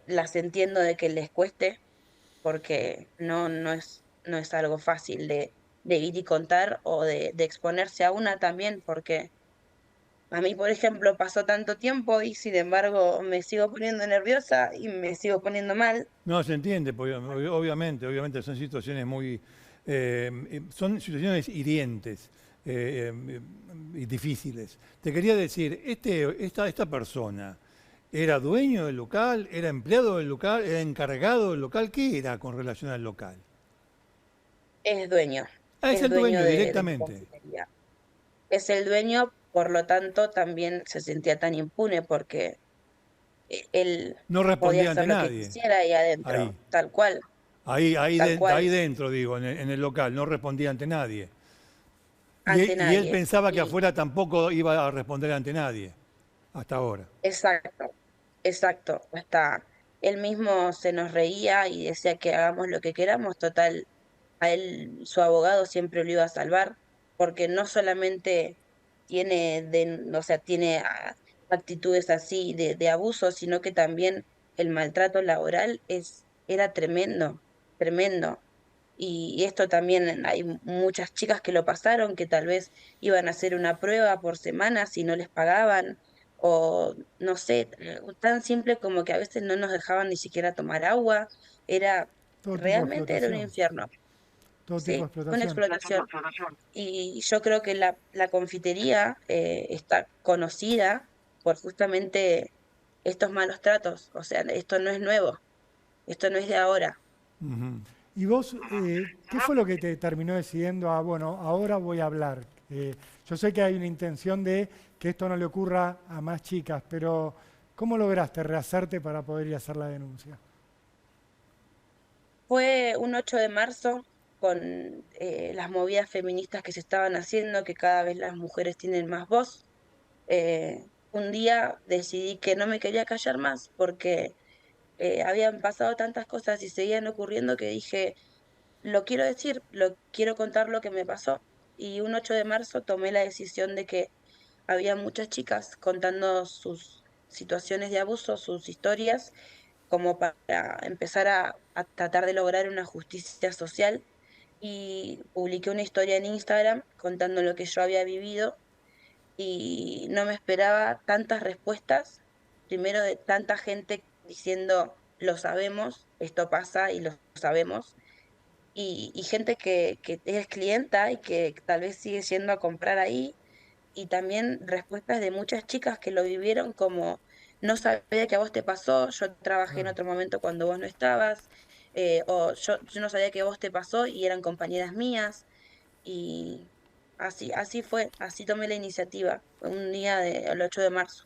las entiendo de que les cueste porque no es algo fácil de ir y contar o de exponerse a una también, porque a mí, por ejemplo, pasó tanto tiempo y sin embargo me sigo poniendo nerviosa y me sigo poniendo mal. No, se entiende, porque obviamente son situaciones son situaciones hirientes y difíciles. Te quería decir, esta persona, ¿era dueño del local? ¿Era empleado del local? ¿Era encargado del local? ¿Qué era con relación al local? Es dueño, Ah, es es el dueño dueño de la directamente. confitería. Es el dueño, por lo tanto, también se sentía tan impune porque él No podía respondía ante hacer lo que nadie. quisiera ahí Ahí, adentro, tal ahí cual, dentro, digo, en el local, no respondía ante nadie. ante Y él nadie. pensaba que Y afuera tampoco iba a responder ante nadie, hasta ahora. exacto, exacto. Hasta él mismo se nos reía y decía que hagamos lo que queramos. Total, a él su abogado siempre lo iba a salvar, porque no solamente o sea, tiene actitudes así de abuso, sino que también el maltrato laboral era tremendo, tremendo. Y esto también hay muchas chicas que lo pasaron, que tal vez iban a hacer una prueba por semana si no les pagaban, o no sé, tan simple como que a veces no nos dejaban ni siquiera tomar agua, era, Todo tipo de realmente era un explotación. infierno, Todo tipo de sí, una explotación. explotación. Y yo creo que la confitería está conocida por justamente estos malos tratos, o sea, esto no es nuevo, esto no es de ahora. Ujú. ¿Y vos, qué fue lo que te terminó decidiendo a, bueno, ahora voy a hablar? Yo sé que hay una intención de que esto no le ocurra a más chicas, pero ¿cómo lograste rehacerte para poder ir a hacer la denuncia? Fue un 8 de marzo con las movidas feministas que se estaban haciendo, que cada vez las mujeres tienen más voz. Un día decidí que no me quería callar más porque habían pasado tantas cosas y seguían ocurriendo que dije, lo quiero decir, lo quiero contar lo que me pasó. Y un 8 de marzo tomé la decisión de que había muchas chicas contando sus situaciones de abuso, sus historias, como para empezar a tratar de lograr una justicia social. Y publiqué una historia en Instagram contando lo que yo había vivido y no me esperaba tantas respuestas, primero de tanta gente diciendo, lo sabemos, esto pasa y lo sabemos, y gente que es clienta y que tal vez sigue yendo a comprar ahí, y también respuestas de muchas chicas que lo vivieron como, no sabía que a vos te pasó, yo trabajé en otro momento cuando vos no estabas, o yo no sabía que a vos te pasó y eran compañeras mías, y así fue, así tomé la iniciativa, un día el 8 de marzo.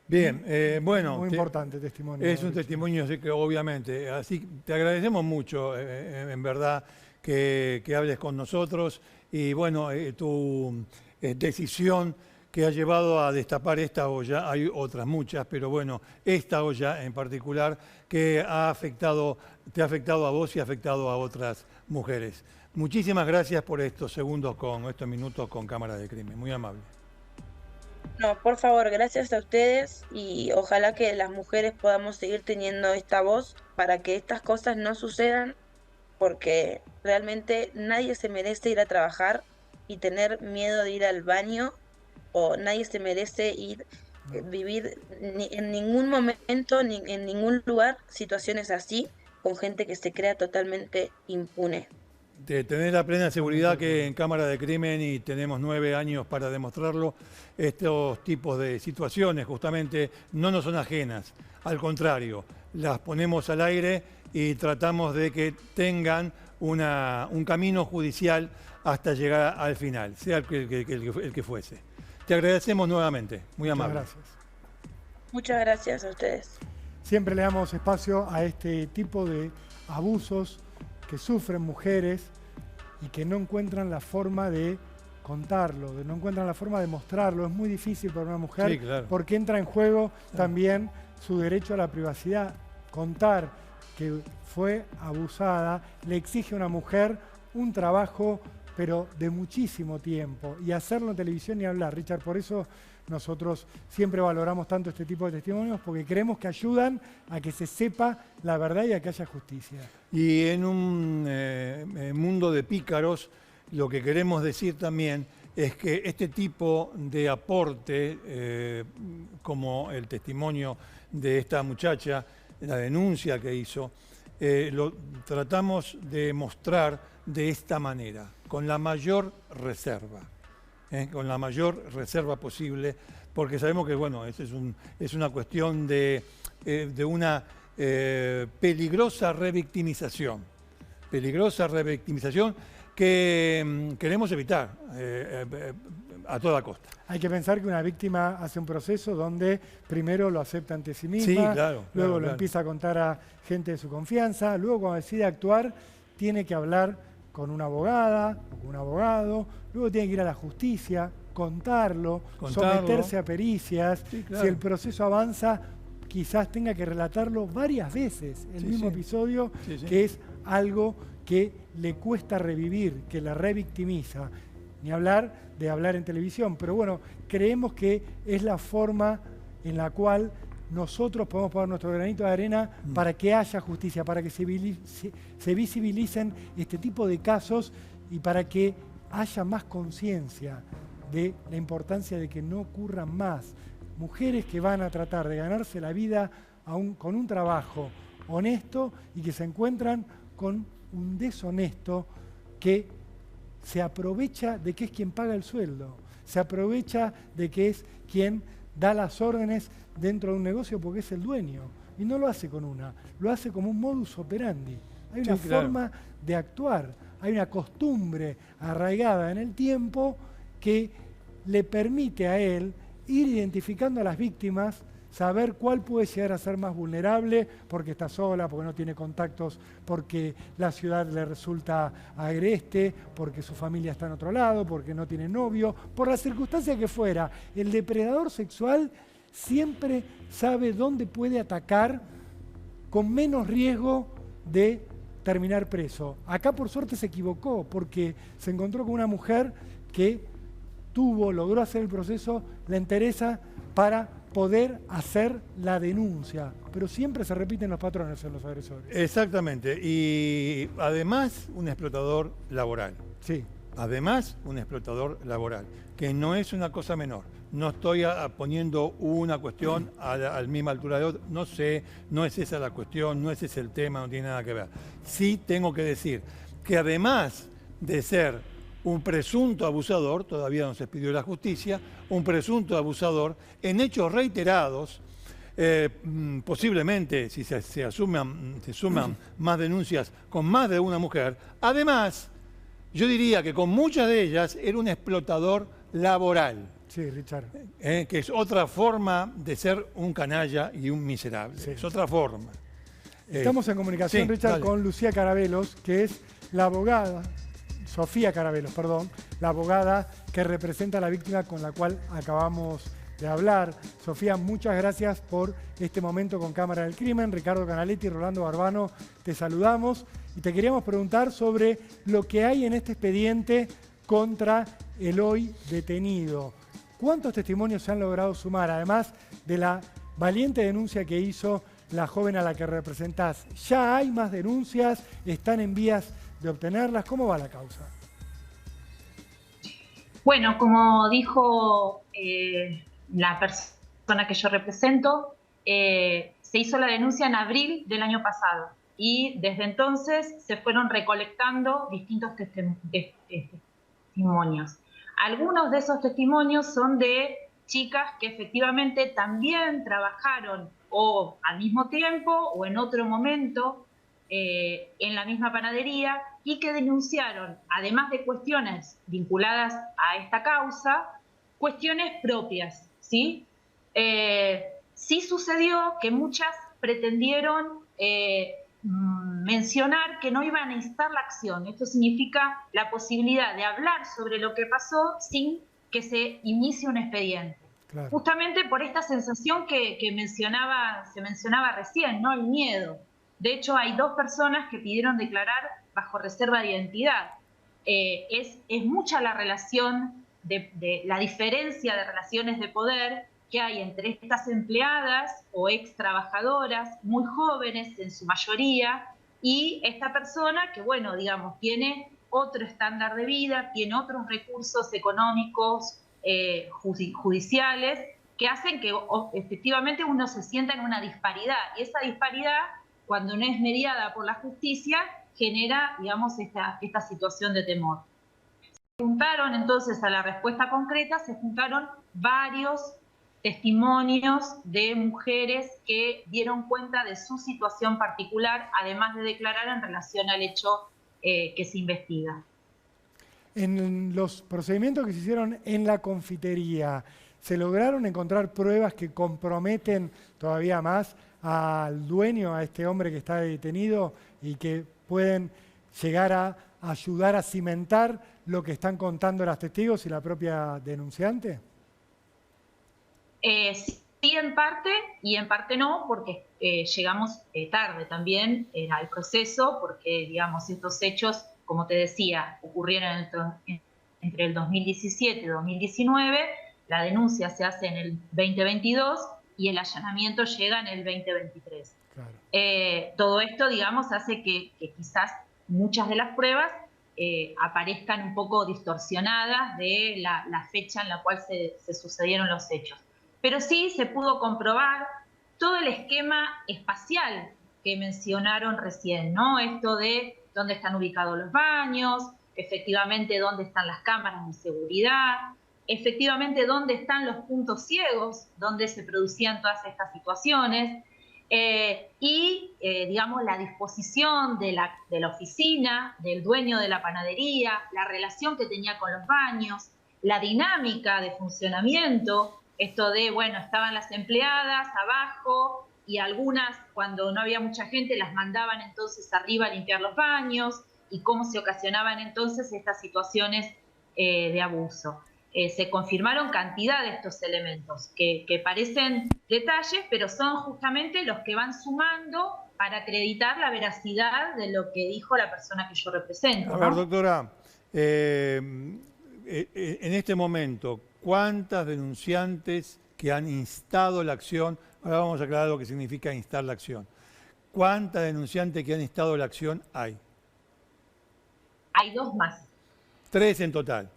Bien, bueno. Muy importante testimonio. Es un testimonio, así que obviamente. Así te agradecemos mucho, en verdad, que hables con nosotros y bueno, tu decisión que ha llevado a destapar esta olla. Hay otras muchas, pero bueno, esta olla en particular que te ha afectado a vos y ha afectado a otras mujeres. Muchísimas gracias por estos minutos con Cámara de Crimen. Muy amable. No, por favor, gracias a ustedes y ojalá que las mujeres podamos seguir teniendo esta voz para que estas cosas no sucedan, porque realmente nadie se merece ir a trabajar y tener miedo de ir al baño, o nadie se merece vivir en ningún momento, ni en ningún lugar, situaciones así, con gente que se crea totalmente impune. De tener la plena seguridad que en Cámara de Crimen, y tenemos 9 años para demostrarlo, estos tipos de situaciones justamente no nos son ajenas. Al contrario, las ponemos al aire y tratamos de que tengan un camino judicial hasta llegar al final, sea el que fuese. Te agradecemos nuevamente, muy amable. Muchas gracias. Muchas gracias a ustedes. Siempre le damos espacio a este tipo de abusos que sufren mujeres y que no encuentran la forma de contarlo, no encuentran la forma de mostrarlo. Es muy difícil para una mujer, sí, claro, porque entra en juego también su derecho a la privacidad. Contar que fue abusada le exige a una mujer un trabajo, pero de muchísimo tiempo, y hacerlo en televisión ni hablar, Richard. Por eso nosotros siempre valoramos tanto este tipo de testimonios, porque creemos que ayudan a que se sepa la verdad y a que haya justicia. Y en un mundo de pícaros, lo que queremos decir también es que este tipo de aporte, como el testimonio de esta muchacha, la denuncia que hizo, lo tratamos de mostrar de esta manera, con la mayor reserva. Con la mayor reserva posible, porque sabemos que bueno, es una cuestión de una peligrosa revictimización que queremos evitar a toda costa. Hay que pensar que una víctima hace un proceso donde primero lo acepta ante sí misma, sí, claro, luego lo empieza a contar a gente de su confianza, luego cuando decide actuar tiene que hablar con una abogada o con un abogado, luego tiene que ir a la justicia, contarlo, someterse a pericias. Sí, claro. Si el proceso avanza, quizás tenga que relatarlo varias veces, el mismo episodio, que es algo que le cuesta revivir, que la revictimiza. Ni hablar de hablar en televisión, pero bueno, creemos que es la forma en la cual nosotros podemos poner nuestro granito de arena para que haya justicia, para que se visibilicen este tipo de casos y para que haya más conciencia de la importancia de que no ocurran más. Mujeres que van a tratar de ganarse la vida con un trabajo honesto y que se encuentran con un deshonesto que se aprovecha de que es quien paga el sueldo, se aprovecha de que es quien da las órdenes dentro de un negocio porque es el dueño. Y no lo hace con lo hace como un modus operandi. Hay una forma de actuar. hay una costumbre arraigada en el tiempo que le permite a él ir identificando a las víctimas, saber cuál puede llegar a ser más vulnerable porque está sola, porque no tiene contactos, porque la ciudad le resulta agreste, porque su familia está en otro lado, porque no tiene novio, por la circunstancia que fuera. El depredador sexual siempre sabe dónde puede atacar con menos riesgo de terminar preso. Acá por suerte se equivocó porque se encontró con una mujer que logró hacer el proceso, la entereza para poder hacer la denuncia. Pero siempre se repiten los patrones en los agresores. Exactamente. Y además un explotador laboral. Sí. Además un explotador laboral, que no es una cosa menor. No estoy poniendo una cuestión a la misma altura de otra. No sé, no es esa la cuestión, no es ese el tema, no tiene nada que ver. Sí tengo que decir que además de ser un presunto abusador, todavía no se expidió la justicia, un presunto abusador en hechos reiterados, posiblemente si se suman más denuncias con más de una mujer. Además, yo diría que con muchas de ellas era un explotador laboral. Sí, Richard. Que es otra forma de ser un canalla y un miserable. Sí. Es otra forma. Estamos en comunicación, sí, Richard, dale, con Lucía Carabelos, que es la abogada, Sofía Carabelos, perdón, la abogada que representa a la víctima con la cual acabamos de hablar. Sofía, muchas gracias por este momento con Cámara del Crimen. Ricardo Canaletti y Rolando Barbano, te saludamos y te queríamos preguntar sobre lo que hay en este expediente contra el hoy detenido. ¿Cuántos testimonios se han logrado sumar, además de la valiente denuncia que hizo la joven a la que representás? ¿Ya hay más denuncias? ¿Están en vías de obtenerlas? ¿Cómo va la causa? Bueno, como dijo la persona que yo represento, se hizo la denuncia en abril del año pasado y desde entonces se fueron recolectando distintos testimonios. Algunos de esos testimonios son de chicas que efectivamente también trabajaron o al mismo tiempo o en otro momento en la misma panadería y que denunciaron, además de cuestiones vinculadas a esta causa, cuestiones propias, ¿sí? Sí sucedió que muchas pretendieron mencionar que no iban a instar la acción. Esto significa la posibilidad de hablar sobre lo que pasó sin que se inicie un expediente. Claro. Justamente por esta sensación que se mencionaba recién, ¿no? El miedo. De hecho, hay 2 personas que pidieron declarar bajo reserva de identidad. Es mucha la relación, la diferencia de relaciones de poder que hay entre estas empleadas o ex trabajadoras, muy jóvenes en su mayoría, y esta persona que, bueno, digamos, tiene otro estándar de vida, tiene otros recursos económicos, judiciales, que hacen que efectivamente uno se sienta en una disparidad. Y esa disparidad, cuando no es mediada por la justicia, genera, digamos, esta situación de temor. Se juntaron entonces a la respuesta concreta, se juntaron varios testimonios de mujeres que dieron cuenta de su situación particular, además de declarar en relación al hecho que se investiga. En los procedimientos que se hicieron en la confitería, ¿se lograron encontrar pruebas que comprometen todavía más al dueño, a este hombre que está detenido y que pueden llegar a ayudar a cimentar lo que están contando los testigos y la propia denunciante? Sí, en parte, y en parte no, porque llegamos tarde también al proceso, porque, digamos, estos hechos, como te decía, ocurrieron entre el 2017 y 2019, la denuncia se hace en el 2022 y el allanamiento llega en el 2023. Claro. Todo esto, digamos, hace que quizás muchas de las pruebas aparezcan un poco distorsionadas de la fecha en la cual se sucedieron los hechos. Pero sí se pudo comprobar todo el esquema espacial que mencionaron recién, ¿no? Esto de dónde están ubicados los baños, efectivamente dónde están las cámaras de seguridad, efectivamente dónde están los puntos ciegos donde se producían todas estas situaciones. Digamos, la disposición de la oficina, del dueño de la panadería, la relación que tenía con los baños, la dinámica de funcionamiento, esto de, bueno, estaban las empleadas abajo y algunas, cuando no había mucha gente, las mandaban entonces arriba a limpiar los baños, y cómo se ocasionaban entonces estas situaciones de abuso. Se confirmaron cantidad de estos elementos que parecen detalles, pero son justamente los que van sumando para acreditar la veracidad de lo que dijo la persona que yo represento, ¿no? A ver, doctora, en este momento, ¿cuántas denunciantes que han instado la acción? Ahora vamos a aclarar lo que significa instar la acción. ¿Cuántas denunciantes que han instado la acción hay? Hay 2 más. 3 en total.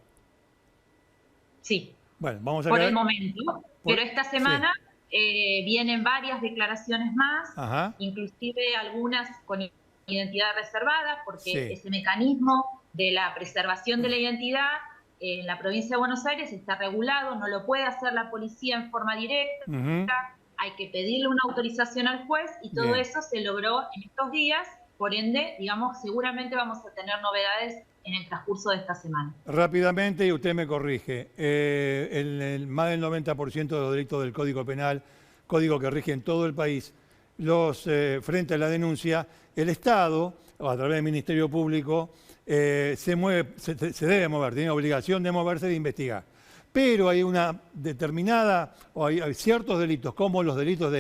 Sí. Bueno, vamos a por aclarar. el momento. Pero esta semana vienen varias declaraciones más, Ajá. inclusive algunas con identidad reservada, porque Sí. ese mecanismo de la preservación de la identidad en la provincia de Buenos Aires está regulado, no lo puede hacer la policía en forma directa, hay que pedirle una autorización al juez, y todo Bien. eso se logró en estos días. Por ende, digamos, seguramente vamos a tener novedades en el transcurso de esta semana. Rápidamente, y usted me corrige, más del 90% de los delitos del Código Penal, código que rige en todo el país, frente a la denuncia, el Estado, a través del Ministerio Público, se debe mover, tiene obligación de moverse, de investigar. Pero hay una determinada, o hay ciertos delitos, como los delitos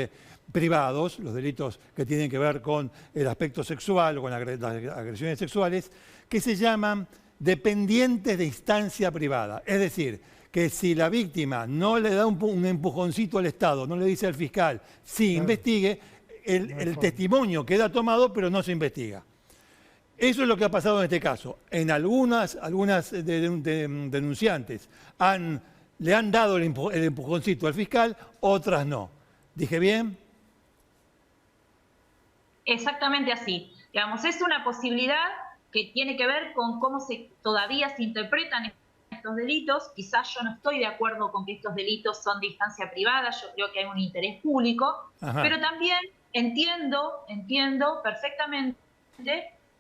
privados, los delitos que tienen que ver con el aspecto sexual o con las agresiones sexuales, que se llaman dependientes de instancia privada. Es decir, que si la víctima no le da un empujoncito al Estado, no le dice al fiscal, sí, investigue, el testimonio queda tomado, pero no se investiga. Eso es lo que ha pasado en este caso. En algunas denunciantes le han dado el empujoncito al fiscal, otras no. ¿Dije bien? Exactamente así. Digamos, es una posibilidad que tiene que ver con cómo todavía se interpretan estos delitos. Quizás yo no estoy de acuerdo con que estos delitos son de instancia privada, yo creo que hay un interés público, pero también entiendo perfectamente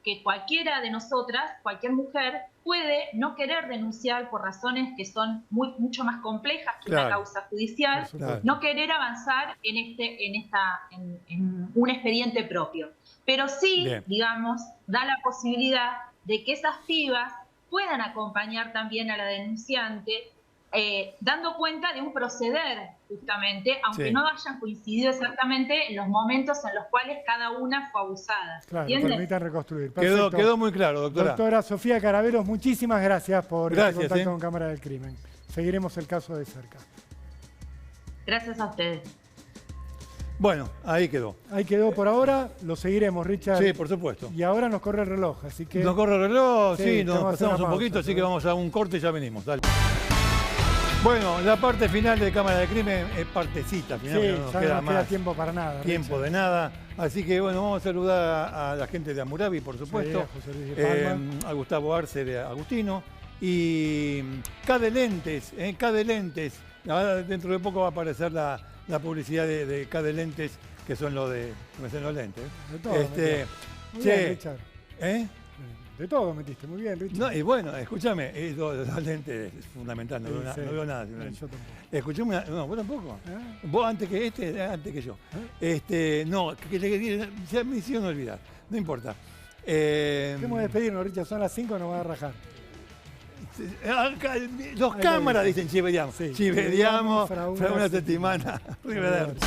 que cualquiera de nosotras, cualquier mujer, puede no querer denunciar por razones que son mucho más complejas que una causa judicial, no querer avanzar en un expediente propio. Pero sí, digamos, da la posibilidad de que esas pibas puedan acompañar también a la denunciante, dando cuenta de un proceder, justamente, aunque no hayan coincidido exactamente en los momentos en los cuales cada una fue abusada. Claro, ¿entiendes? permitan reconstruir. Quedó muy claro, doctora. Doctora Sofía Carabelos, muchísimas gracias por este contacto con Cámara del Crimen. Seguiremos el caso de cerca. Gracias a ustedes. Bueno, ahí quedó. Ahí quedó por ahora, lo seguiremos, Richard. Sí, por supuesto. Y ahora nos corre el reloj, así que... Nos corre el reloj, sí, nos pasamos pasamos un poquito, así que vamos a un corte y ya venimos. Dale. Bueno, la parte final de Cámara de Crimen es partecita final, sí, no nos ya queda no más queda tiempo para nada. Tiempo Richard. de nada. Así que bueno, vamos a saludar a la gente de Amurabi, por supuesto, Sí, a José Luis de Palma. a Gustavo Arce de Agustino y Cadelentes, Cadelentes. Ahora dentro de poco va a aparecer la publicidad de Cadelentes, que son los de los lentes. De todo, muy bien, Richard. De todo metiste, muy bien, Richard. No, y bueno, escúchame, los lentes es fundamental, no veo nada. Yo tampoco. Escuchame, no, vos tampoco. Vos antes que antes que yo. No, ya me hicieron olvidar, no importa. Tenemos que despedirnos, Richard, son las 5, nos va a rajar. Los cámaras dicen chivediamo. Sí, chivediamo, fra una settimana. Arrivederci.